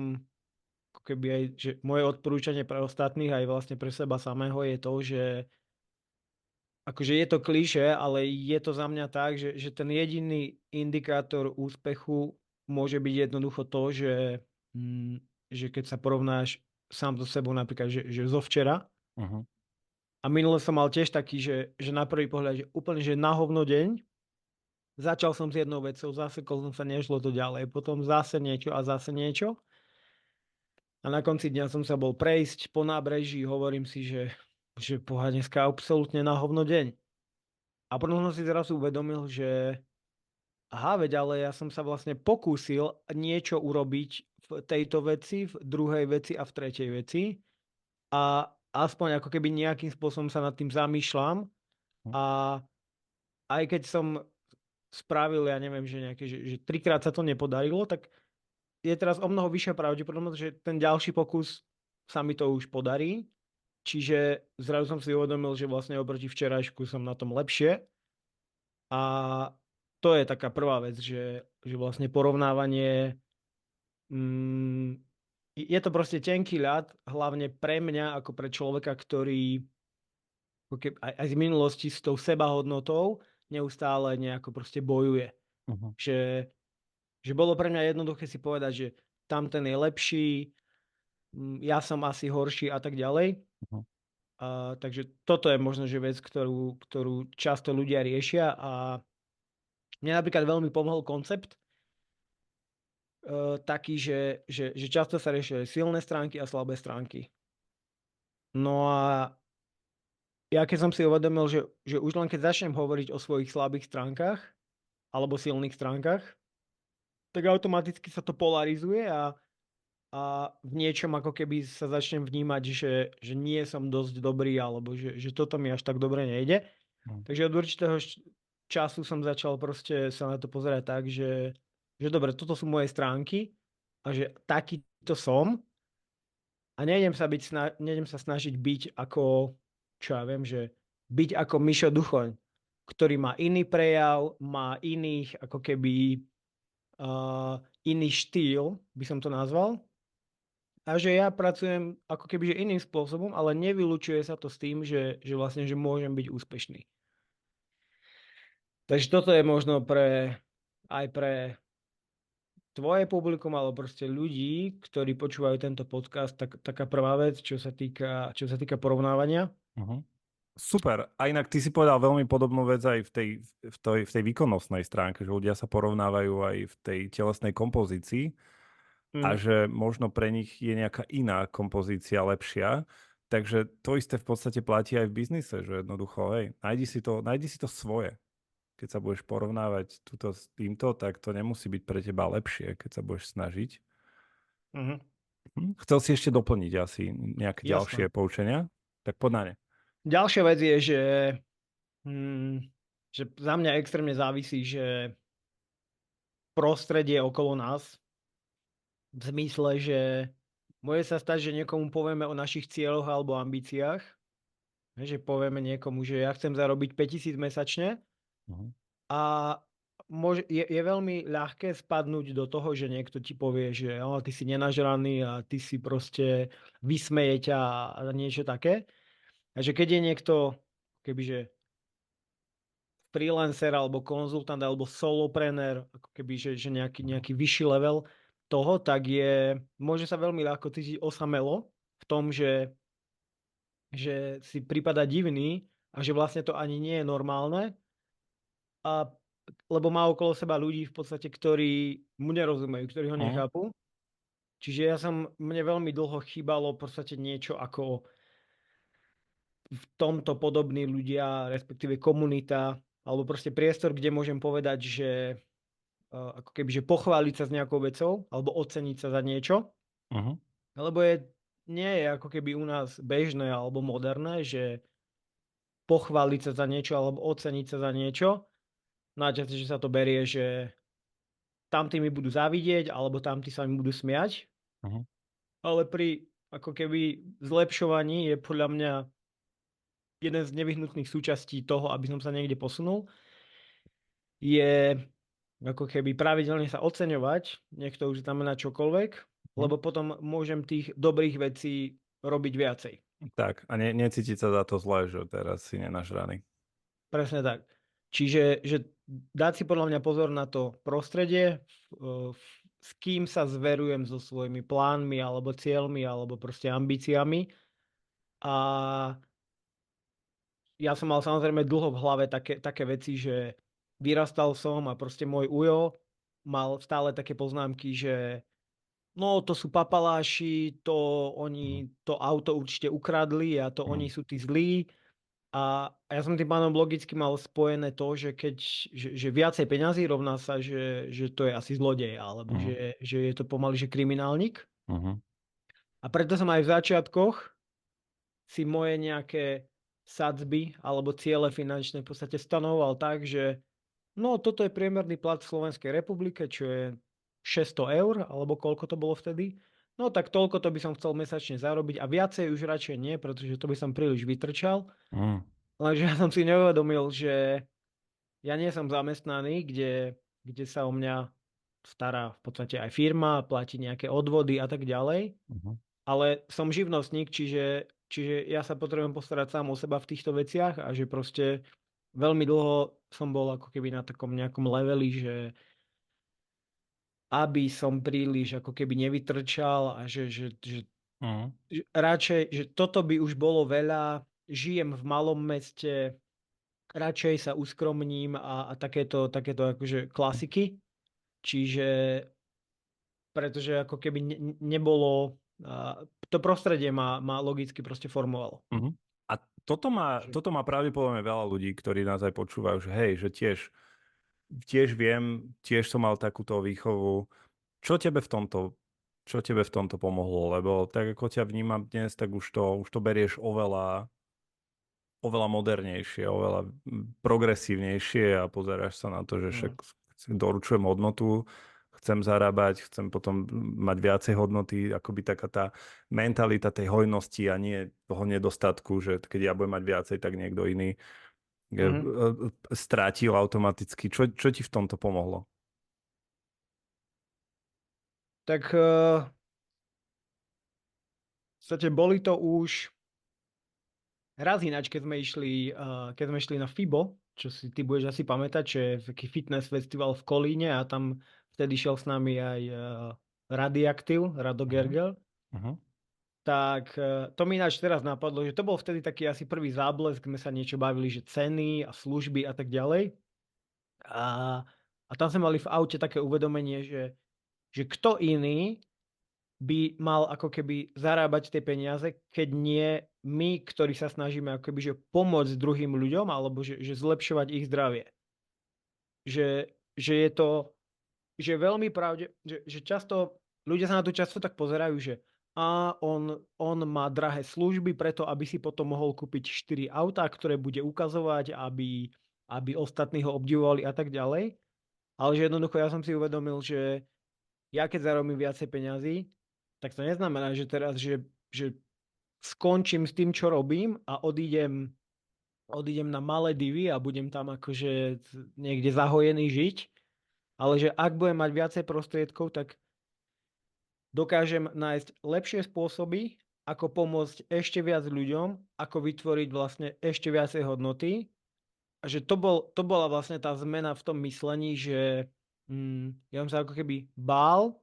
Speaker 2: ako keby aj, že moje odporúčanie pre ostatných aj vlastne pre seba samého je to, že akože je to klišé, ale je to za mňa tak, že ten jediný indikátor úspechu môže byť jednoducho to, mm, že keď sa porovnáš sám so sebou napríklad, že zo včera,
Speaker 1: Mhm.
Speaker 2: a minule som mal tiež taký, že na prvý pohľad, že úplne, že na hovno deň, začal som s jednou vecou, zasekol som sa, nešlo to ďalej, potom zase niečo a zase niečo. A na konci dňa som sa bol prejsť po nábreží, hovorím si, že poha, dneska je absolútne na hovno deň. A potom som si zrazu uvedomil, že aha, veď ale ja som sa vlastne pokúsil niečo urobiť v tejto veci, v druhej veci a v tretej veci. A aspoň ako keby nejakým spôsobom sa nad tým zamýšľam.
Speaker 1: Mhm.
Speaker 2: A aj keď som spravil, ja neviem, že nejaké, že trikrát sa to nepodarilo, tak je teraz o mnoho vyššia pravdepodobnosť, že ten ďalší pokus sa mi to už podarí. Čiže zrazu som si uvedomil, že vlastne oproti včerajšku som na tom lepšie. A to je taká prvá vec, že vlastne porovnávanie, mm, je to proste tenký ľad, hlavne pre mňa ako pre človeka, ktorý ako aj z minulosti s tou sebahodnotou neustále nejako proste bojuje.
Speaker 1: Mhm.
Speaker 2: Že, že bolo pre mňa jednoduché si povedať, že tamten je lepší, ja som asi horší a tak ďalej.
Speaker 1: Mhm.
Speaker 2: Takže toto je možno, že vec, ktorú často ľudia riešia a mne napríklad veľmi pomohol koncept, taký, že často sa riešia silné stránky a slabé stránky. No a ja keď som si uvedomil, že už len keď začnem hovoriť o svojich slabých stránkach alebo silných stránkach, tak automaticky sa to polarizuje a v niečom ako keby sa začnem vnímať, že nie som dosť dobrý alebo že toto mi až tak dobre nejde.
Speaker 1: Mhm.
Speaker 2: Takže od určitého času som začal proste sa na to pozerať tak, že dobre, toto sú moje stránky a že takýto som a nejdem sa snažiť byť ako, čo ja viem, že byť ako Mišo Duchoň, ktorý má iný prejav, má iných, ako keby iný štýl, by som to nazval. A že ja pracujem ako keby že iným spôsobom, ale nevylučuje sa to s tým, že vlastne, že môžem byť úspešný. Takže toto je možno aj pre tvoje publikum, alebo proste ľudí, ktorí počúvajú tento podcast, taká prvá vec, čo sa týka porovnávania.
Speaker 1: Mhm. Super. A inak ty si povedal veľmi podobnú vec aj v tej výkonnostnej stránke, že ľudia sa porovnávajú aj v tej telesnej kompozícii a
Speaker 2: Mhm.
Speaker 1: že možno pre nich je nejaká iná kompozícia lepšia. Takže to isté v podstate platí aj v biznise, že jednoducho, hej, nájdi si to svoje. Keď sa budeš porovnávať túto s týmto, tak to nemusí byť pre teba lepšie, keď sa budeš snažiť.
Speaker 2: Mhm.
Speaker 1: Chcel si ešte doplniť asi nejaké
Speaker 2: Jasné.
Speaker 1: ďalšie poučenia? Tak poď na ne.
Speaker 2: Ďalšia vec je, mm, že za mňa extrémne závisí, že prostredie okolo nás, v zmysle, že môže sa stať, že niekomu povieme o našich cieľoch alebo ambíciách, že povieme niekomu, že ja chcem zarobiť 5 000 mesačne
Speaker 1: Mhm.
Speaker 2: a je veľmi ľahké spadnúť do toho, že niekto ti povie, že ty si nenažraný a ty si proste vysmeje ťa a niečo také. A že keď je niekto kebyže freelancer alebo konzultant alebo solopreneur, ako keby, že nejaký vyšší level toho, tak môže sa veľmi ľahko cítiť osamelo v tom, že si prípada divný a že vlastne to ani nie je normálne, a lebo má okolo seba ľudí v podstate, ktorí mu nerozumejú, ktorí ho
Speaker 1: Mhm.
Speaker 2: nechápu. Čiže mne veľmi dlho chýbalo v podstate niečo ako v tomto podobní ľudia, respektíve komunita, alebo proste priestor, kde môžem povedať, že ako keby, že pochváliť sa s nejakou vecou, alebo oceniť sa za niečo.
Speaker 1: Mhm.
Speaker 2: Lebo nie je ako keby u nás bežné alebo moderné, že pochváliť sa za niečo alebo oceniť sa za niečo. Najčastejšie sa to berie, že tamtí mi budú závidieť, alebo tamtí sa mi budú smiať.
Speaker 1: Mhm.
Speaker 2: Ale pri ako keby zlepšovaní je podľa mňa jeden z nevyhnutných súčastí toho, aby som sa niekde posunul, je ako keby pravidelne sa oceňovať, nech to už znamená čokoľvek,
Speaker 1: Mhm.
Speaker 2: lebo potom môžem tých dobrých vecí robiť viacej.
Speaker 1: Tak, a necítiť sa za to zle, že teraz si nenažraný.
Speaker 2: Presne tak. Čiže že dať si podľa mňa pozor na to prostredie, s kým sa zverujem so svojimi plánmi alebo cieľmi alebo proste ambíciami. A ja som mal samozrejme dlho v hlave také veci, že vyrastal som a proste môj ujo mal stále také poznámky, že no to sú papaláši, to
Speaker 1: Mhm.
Speaker 2: oni to auto určite ukradli a to
Speaker 1: Mhm.
Speaker 2: oni sú tí zlí. A ja som tým pánom logicky mal spojené to, že že viacej peňazí rovná sa, že to je asi zlodej, alebo
Speaker 1: Mhm.
Speaker 2: že je to pomaly, že kriminálnik.
Speaker 1: Mhm.
Speaker 2: A preto som aj v začiatkoch si moje nejaké sadzby alebo ciele finančné v podstate stanoval tak, že no toto je priemerný plat v Slovenskej republike, čo je 600 eur, alebo koľko to bolo vtedy. No tak toľko to by som chcel mesačne zarobiť a viacej už radšej nie, pretože to by som príliš vytrčal.
Speaker 1: Mhm.
Speaker 2: Lenže ja som si neuvedomil, že ja nie som zamestnaný, kde sa o mňa stará v podstate aj firma, platí nejaké odvody a tak ďalej,
Speaker 1: Mhm.
Speaker 2: ale som živnostník, čiže ja sa potrebujem postarať sám o seba v týchto veciach a že proste veľmi dlho som bol ako keby na takom nejakom leveli, že aby som príliš ako keby nevytrčal a
Speaker 1: Mhm.
Speaker 2: že radšej, že toto by už bolo veľa, žijem v malom meste, radšej sa uskromním a takéto akože klasiky. Čiže pretože ako keby nebolo, to prostredie ma logicky proste formovalo.
Speaker 1: Mhm. A
Speaker 2: Že
Speaker 1: toto má pravdepodobne veľa ľudí, ktorí nás aj počúvajú, že hej, že tiež viem, tiež som mal takúto výchovu. Čo tebe v tomto, čo tebe v tomto pomohlo? Lebo tak ako ťa vnímam dnes, tak už to berieš oveľa modernejšie, oveľa progresívnejšie a pozeráš sa na to, že však
Speaker 2: mm,
Speaker 1: doručujem hodnotu, chcem zarábať, chcem potom mať viacej hodnoty, akoby taká tá mentalita tej hojnosti a nie toho nedostatku, že keď ja budem mať viacej, tak niekto iný
Speaker 2: mhm.
Speaker 1: strátil automaticky. Čo ti v tomto pomohlo?
Speaker 2: Tak v podstate boli to už raz ináč, keď sme išli na FIBO, čo si ty budeš asi pamätať, že je taký fitness festival v Kolíne a tam vtedy šiel s nami aj Radioaktiv, Rado
Speaker 1: Uh-huh.
Speaker 2: Gergel.
Speaker 1: Uh-huh.
Speaker 2: Tak to mi ináč teraz napadlo, že to bol vtedy taký asi prvý záblesk, sme sa niečo bavili, že ceny a služby a tak ďalej. A, a tam sme mali v aute také uvedomenie, že kto iný by mal ako keby zarábať tie peniaze, keď nie my, ktorí sa snažíme ako keby, že pomôcť druhým ľuďom alebo že zlepšovať ich zdravie. Že je to že veľmi pravde, že často ľudia sa na to často tak pozerajú, že on má drahé služby preto, aby si potom mohol kúpiť 4 autá, ktoré bude ukazovať, aby ostatní ho obdivovali a tak ďalej. Ale že jednoducho ja som si uvedomil, že ja keď zarobím viacej peňazí, tak to neznamená, že teraz, že skončím s tým, čo robím a odídem na Maledivy a budem tam akože niekde zahojený žiť, ale že ak budem mať viacej prostriedkov, tak dokážem nájsť lepšie spôsoby, ako pomôcť ešte viac ľuďom, ako vytvoriť vlastne ešte viacej hodnoty. A že to bola vlastne tá zmena v tom myslení, že ja som sa ako keby bál,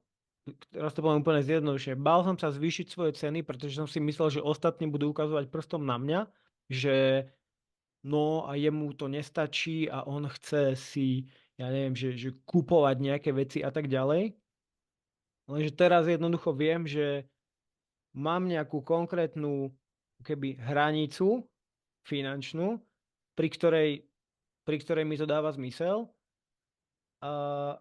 Speaker 2: teraz to poviem úplne zjednodušene, bál som sa zvýšiť svoje ceny, pretože som si myslel, že ostatní budú ukazovať prstom na mňa, že no a jemu to nestačí a on chce si, ja neviem, že kupovať nejaké veci a tak ďalej. Lenže teraz jednoducho viem, že mám nejakú konkrétnu keby hranicu finančnú, pri ktorej, pri ktorej mi to dáva zmysel. A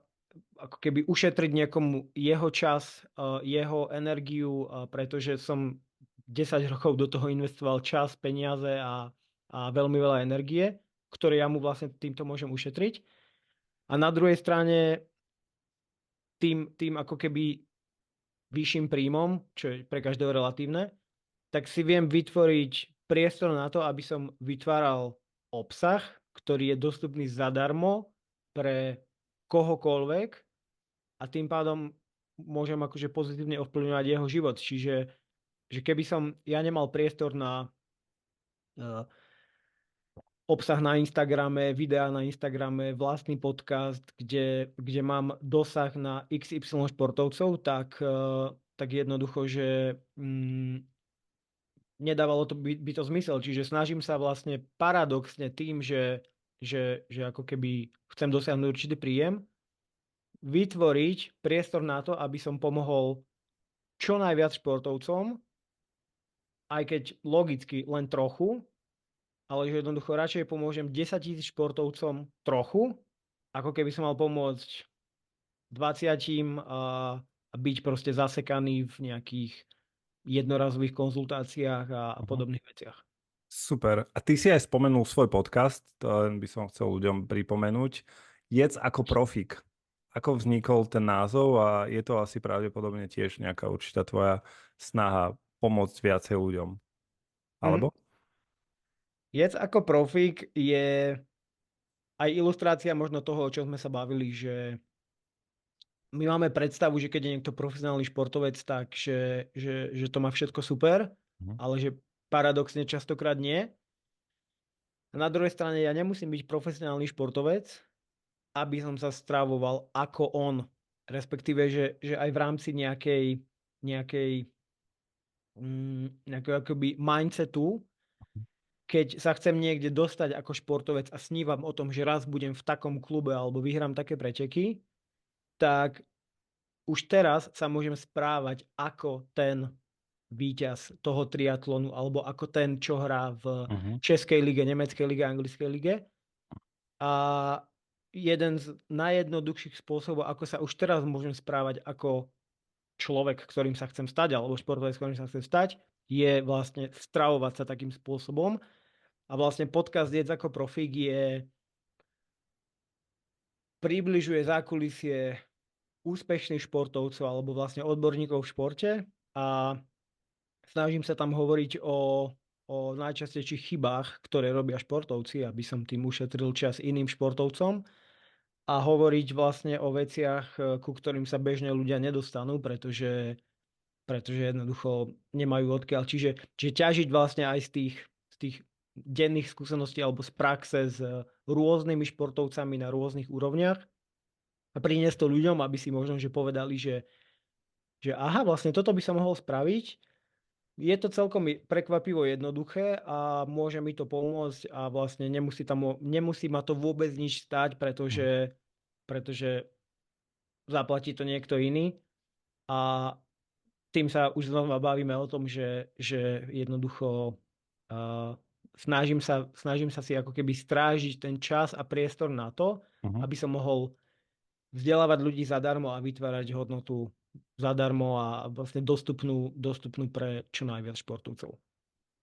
Speaker 2: ako keby ušetriť niekomu jeho čas, jeho energiu, pretože som 10 rokov do toho investoval čas, peniaze a veľmi veľa energie, ktoré ja mu vlastne týmto môžem ušetriť. A na druhej strane tým ako keby vyšším príjmom, čo je pre každého relatívne, tak si viem vytvoriť priestor na to, aby som vytváral obsah, ktorý je dostupný zadarmo pre kohokoľvek a tým pádom môžem akože pozitívne ovplyvňovať jeho život. Čiže že keby som ja nemal priestor na obsah na Instagrame, videá na Instagrame, vlastný podcast, kde mám dosah na XY športovcov, tak jednoducho, že nedávalo to by to zmysel. Čiže snažím sa vlastne paradoxne tým, že ako keby chcem dosiahnuť určitý príjem, vytvoriť priestor na to, aby som pomohol čo najviac športovcom, aj keď logicky len trochu, ale že jednoducho radšej pomôžem 10 000 športovcom trochu, ako keby som mal pomôcť 20 a byť proste zasekaný v nejakých jednorazových konzultáciách a podobných veciach.
Speaker 1: Super. A ty si aj spomenul svoj podcast, to len by som chcel ľuďom pripomenúť. Jedz ako profík. Ako vznikol ten názov a je to asi pravdepodobne tiež nejaká určitá tvoja snaha pomôcť viacej ľuďom. Alebo?
Speaker 2: Jedz ako profík je aj ilustrácia možno toho, o čom sme sa bavili, že my máme predstavu, že keď je niekto profesionálny športovec, tak že to má všetko super, ale že paradoxne častokrát nie. A na druhej strane ja nemusím byť profesionálny športovec, aby som sa stravoval ako on. Respektíve, že aj v rámci nejakého akoby mindsetu, keď sa chcem niekde dostať ako športovec a snívam o tom, že raz budem v takom klube alebo vyhrám také preteky, tak už teraz sa môžem správať ako ten víťaz toho triatlonu alebo ako ten, čo hrá v Českej lige, Nemeckej lige, Anglickej lige. A jeden z najjednoduchších spôsobov, ako sa už teraz môžem správať ako človek, ktorým sa chcem stať, alebo športovec, ktorým sa chcem stať, je vlastne stravovať sa takým spôsobom. A vlastne podcast Jedz ako profík približuje zákulisie úspešných športovcov alebo vlastne odborníkov v športe a snažím sa tam hovoriť o najčastejších chybách, ktoré robia športovci, aby som tým ušetril čas iným športovcom a hovoriť vlastne o veciach, ku ktorým sa bežne ľudia nedostanú, pretože jednoducho nemajú odkiaľ. Čiže ťažiť vlastne aj z tých denných skúseností alebo z praxe s rôznymi športovcami na rôznych úrovniach a priniesť to ľuďom, aby si možno že povedali, že aha, vlastne toto by sa mohol spraviť. Je to celkom prekvapivo jednoduché a môže mi to pomôcť a vlastne nemusí ma to vôbec nič stáť, pretože zaplatí to niekto iný a tým sa už znova bavíme o tom, že jednoducho snažím sa si ako keby strážiť ten čas a priestor na to, aby som mohol vzdelávať ľudí zadarmo a vytvárať hodnotu zadarmo a vlastne dostupnú pre čo najviac športovcov.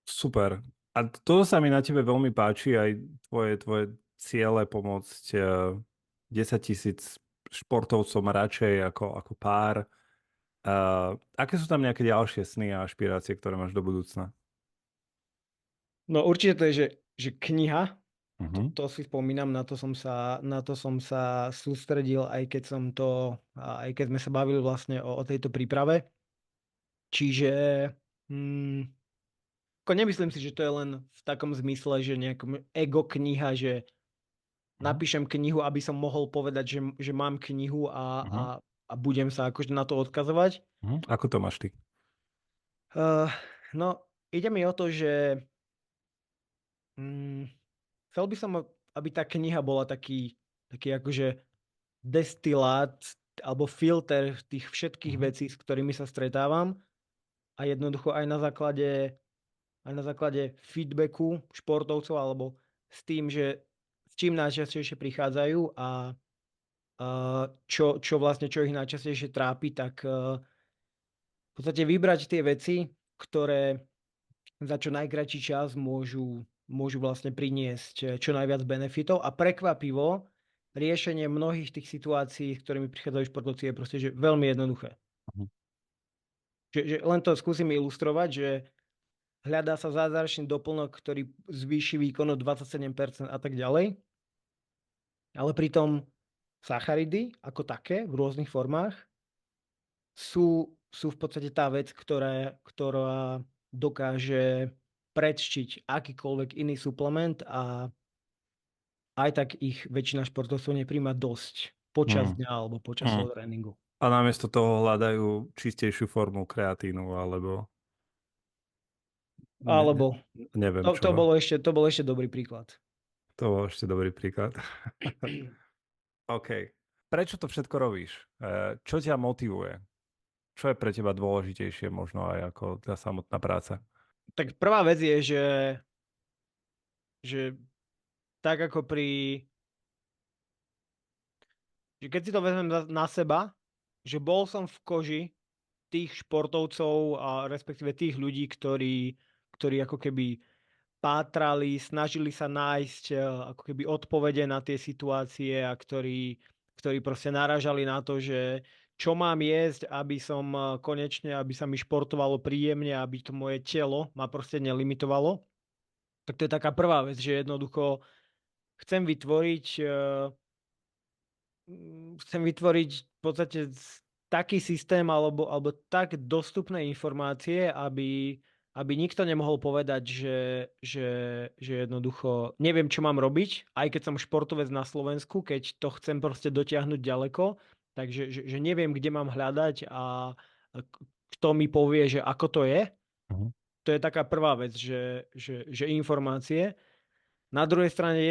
Speaker 1: Super. A to sa mi na tebe veľmi páči, aj tvoje ciele pomôcť 10 000 športovcom radšej ako pár. Aké sú tam nejaké ďalšie sny a ašpirácie, ktoré máš do budúcna?
Speaker 2: No určite to je, že kniha, to si spomínam, na to som sa sústredil, aj keď sme sa bavili vlastne o tejto príprave. Čiže nemyslím si, že to je len v takom zmysle, že nejakom ego kniha, že napíšem knihu, aby som mohol povedať, že mám knihu a budem sa akože na to odkazovať.
Speaker 1: Ako to máš ty?
Speaker 2: No, ide mi o to, že chcel by som, aby tá kniha bola taký akože destilát alebo filter tých všetkých
Speaker 1: Mhm.
Speaker 2: vecí, s ktorými sa stretávam a jednoducho aj na základe feedbacku športovcov alebo s tým, že s čím najčastejšie prichádzajú a čo ich najčastejšie trápi, tak v podstate vybrať tie veci, ktoré za čo najkratší čas môžu vlastne priniesť čo najviac benefitov a prekvapivo riešenie mnohých tých situácií, s ktorými prichádzajú športovci, je proste že veľmi jednoduché.
Speaker 1: Mhm.
Speaker 2: Že len to skúsim ilustrovať, že hľadá sa zázračný doplnok, ktorý zvýši výkon o 27% a tak ďalej, ale pritom sacharidy ako také v rôznych formách sú v podstate tá vec, ktorá dokáže predštiť akýkoľvek iný suplement a aj tak ich väčšina športovcov nepríjma dosť počas
Speaker 1: Mm.
Speaker 2: dňa alebo počas
Speaker 1: Mm.
Speaker 2: svojho tréningu.
Speaker 1: A namiesto toho hľadajú čistejšiu formu kreatínu, alebo
Speaker 2: Alebo
Speaker 1: neviem
Speaker 2: to
Speaker 1: čo.
Speaker 2: to bol ešte dobrý príklad.
Speaker 1: To bol ešte dobrý príklad. OK. Prečo to všetko robíš? Čo ťa motivuje? Čo je pre teba dôležitejšie možno aj ako tá samotná práca?
Speaker 2: Tak prvá vec je, že tak ako že keď si to vezmem na seba, že bol som v koži tých športovcov a respektíve tých ľudí, ktorí ako keby pátrali, snažili sa nájsť ako keby odpovede na tie situácie a ktorí proste narážali na to, že čo mám jesť, aby som konečne, aby sa mi športovalo príjemne, aby to moje telo ma proste nelimitovalo. Tak to je taká prvá vec, že jednoducho chcem vytvoriť chcem vytvoriť v podstate taký systém alebo tak dostupné informácie, aby nikto nemohol povedať, že jednoducho neviem, čo mám robiť, aj keď som športovec na Slovensku, keď to chcem proste dotiahnuť ďaleko, takže že neviem, kde mám hľadať a kto mi povie, že ako to je.
Speaker 1: Mhm.
Speaker 2: To je taká prvá vec, že informácie. Na druhej strane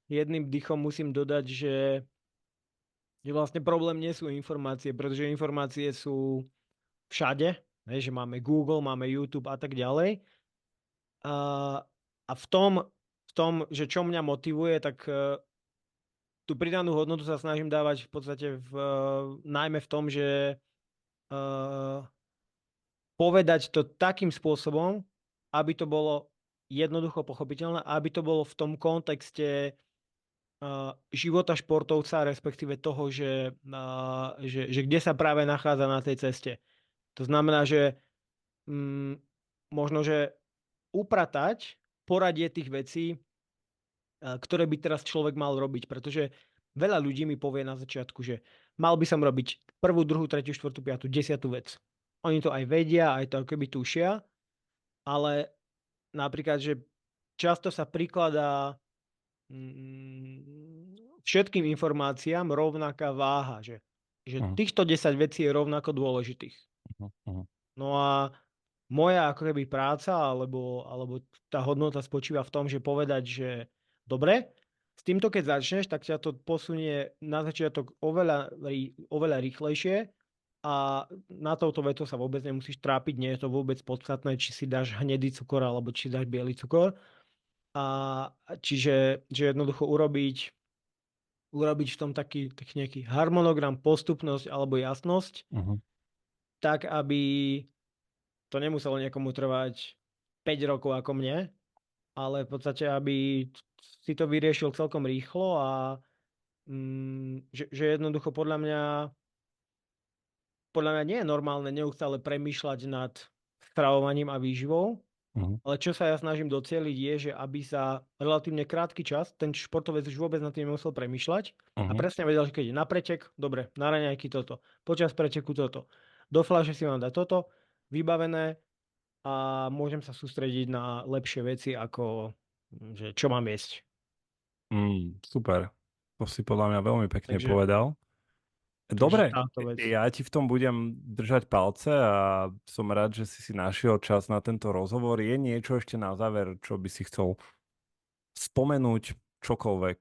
Speaker 2: jedným dychom musím dodať, že vlastne problém nie sú informácie, pretože informácie sú všade, že máme Google, máme YouTube a tak ďalej. A v tom, že čo mňa motivuje, tak tú pridanú hodnotu sa snažím dávať v podstate najmä v tom, že povedať to takým spôsobom, aby to bolo jednoducho pochopiteľné, aby to bolo v tom kontexte života športovca, respektíve toho, že kde sa práve nachádza na tej ceste. To znamená, že možno, že upratať poradie tých vecí, ktoré by teraz človek mal robiť, pretože veľa ľudí mi povie na začiatku, že mal by som robiť prvú, druhú, tretiu, štvrtú, piatu, 10. vec. Oni to aj vedia, aj to keby tušia, ale napríklad, že často sa prikladá všetkým informáciám rovnaká váha, že
Speaker 1: Mhm.
Speaker 2: týchto 10 vecí je rovnako dôležitých.
Speaker 1: Mhm.
Speaker 2: No a moja ako keby práca alebo tá hodnota spočíva v tom, že povedať, že dobre, s týmto keď začneš, tak ťa to posunie na začiatok oveľa rýchlejšie a na touto vetou sa vôbec nemusíš trápiť, nie je to vôbec podstatné, či si dáš hnedý cukor alebo či dáš biely cukor. A čiže že jednoducho urobiť v tom taký nejaký harmonogram, postupnosť alebo jasnosť,
Speaker 1: Mhm.
Speaker 2: tak aby to nemuselo niekomu trvať 5 rokov ako mne, ale v podstate, aby si to vyriešil celkom rýchlo a že jednoducho podľa mňa nie je normálne neustále premýšľať nad stravovaním a výživou,
Speaker 1: Mhm.
Speaker 2: ale čo sa ja snažím docieliť je, že aby za relatívne krátky čas ten športovec už vôbec nad tým nemusel premýšľať a
Speaker 1: Mhm.
Speaker 2: presne vedel, že keď je na pretek, dobre, na raňajky toto, počas preteku toto, do fľaše si mám dať toto, vybavené a môžem sa sústrediť na lepšie veci ako že čo mám jesť.
Speaker 1: Super. To si podľa mňa veľmi pekne
Speaker 2: Takže,
Speaker 1: povedal.
Speaker 2: takže
Speaker 1: Dobre,
Speaker 2: táto vec.
Speaker 1: ja ti v tom budem držať palce a som rád, že si našiel čas na tento rozhovor. Je niečo ešte na záver, čo by si chcel spomenúť čokoľvek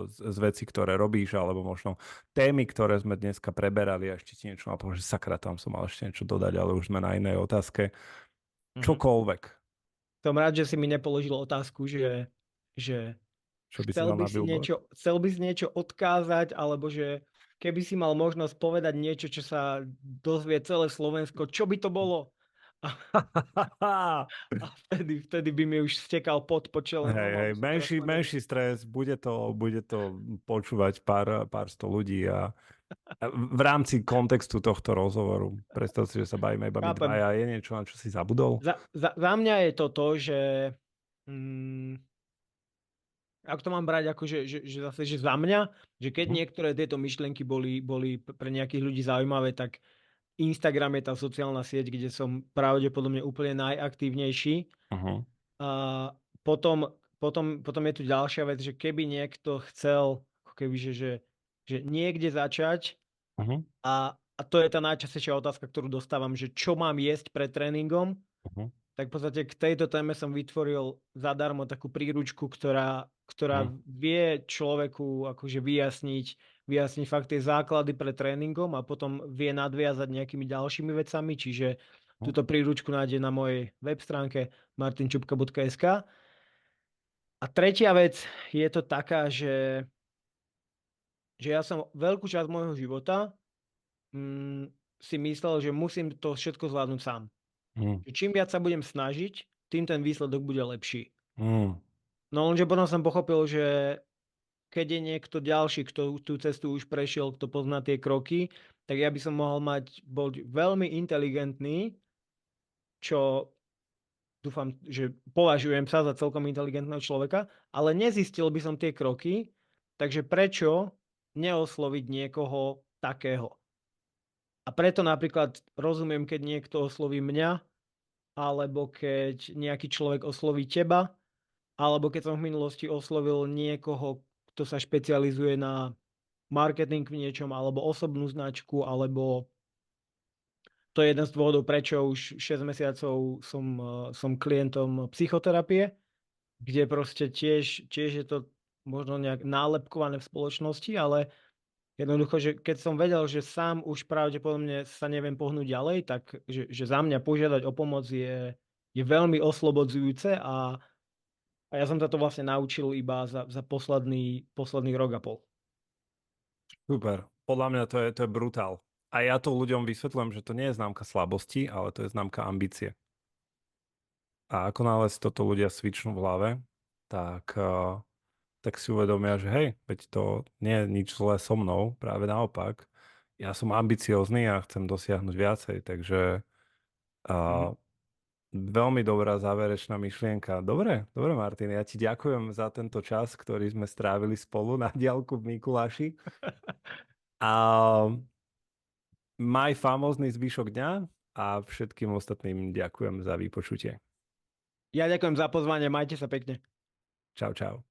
Speaker 1: z vecí, ktoré robíš, alebo možno témy, ktoré sme dneska preberali a ešte ti niečo napadlo, že sakra, tam som mal ešte niečo dodať, ale už sme na inej otázke.
Speaker 2: Mhm.
Speaker 1: Čokoľvek,
Speaker 2: Som rád, že si mi nepoložil otázku, že
Speaker 1: čo by si dal na billboard.
Speaker 2: chcel by si niečo odkázať, alebo že keby si mal možnosť povedať niečo, čo sa dozvie celé Slovensko, čo by to bolo? A, a vtedy by mi už stekal pot po čele.
Speaker 1: Hej,
Speaker 2: No, mal
Speaker 1: hej,
Speaker 2: by som teraz povedať,
Speaker 1: menší stres, bude to počúvať pár sto ľudí a v rámci kontextu tohto rozhovoru, predstav si, že sa bavíme iba my
Speaker 2: chápem.
Speaker 1: dvaja, je niečo, na čo si zabudol?
Speaker 2: Za mňa je to to, že mm, ak to mám brať ako, že zase, že za mňa, že keď
Speaker 1: Mhm,
Speaker 2: niektoré tieto myšlienky boli pre nejakých ľudí zaujímavé, tak Instagram je tá sociálna sieť, kde som pravdepodobne úplne najaktívnejší.
Speaker 1: mhm,
Speaker 2: A potom je tu ďalšia vec, že keby niekto chcel, ako keby, že niekde začať
Speaker 1: mhm,
Speaker 2: a to je tá najčastejšia otázka, ktorú dostávam, že čo mám jesť pred tréningom,
Speaker 1: mhm,
Speaker 2: tak v podstate k tejto téme som vytvoril zadarmo takú príručku, ktorá
Speaker 1: mhm,
Speaker 2: vie človeku akože vyjasniť fakt tie základy pred tréningom a potom vie nadviazať nejakými ďalšími vecami, čiže
Speaker 1: mhm,
Speaker 2: túto príručku nájde na mojej web stránke martinčupka.sk. A tretia vec je to taká, že ja som veľkú časť môjho života si myslel, že musím to všetko zvládnuť sám.
Speaker 1: mhm,
Speaker 2: Že čím viac sa budem snažiť, tým ten výsledok bude lepší.
Speaker 1: mhm.
Speaker 2: No lenže potom som pochopil, že keď je niekto ďalší, kto tú cestu už prešiel, kto pozná tie kroky, tak ja by som mohol bol veľmi inteligentný, čo dúfam, že považujem sa za celkom inteligentného človeka, ale nezistil by som tie kroky, takže prečo neosloviť niekoho takého? A preto napríklad rozumiem, keď niekto osloví mňa, alebo keď nejaký človek osloví teba, alebo keď som v minulosti oslovil niekoho, kto sa špecializuje na marketing v niečom, alebo osobnú značku, alebo to je jeden z dôvodov, prečo už 6 mesiacov som klientom psychoterapie, kde proste tiež je to možno nejak nálepkované v spoločnosti, ale jednoducho, že keď som vedel, že sám už pravdepodobne sa neviem pohnúť ďalej, tak že za mňa požiadať o pomoc je veľmi oslobodzujúce a ja som sa to vlastne naučil iba za posledný rok a pol.
Speaker 1: Super. Podľa mňa to je brutál. A ja to ľuďom vysvetľujem, že to nie je známka slabosti, ale to je známka ambície. A ako náhle si toto ľudia switchnú v hlave, tak, tak si uvedomia, že hej, veď to nie je nič zlé so mnou, práve naopak. Ja som ambiciózny a chcem dosiahnuť viacej, takže
Speaker 2: Mhm.
Speaker 1: uh, veľmi dobrá záverečná myšlienka. Dobre, dobre, Martin, ja ti ďakujem za tento čas, ktorý sme strávili spolu na diaľku v Mikuláši. A maj famózny zvyšok dňa a všetkým ostatným ďakujem za vypočutie.
Speaker 2: Ja ďakujem za pozvanie, majte sa pekne.
Speaker 1: Čau, čau.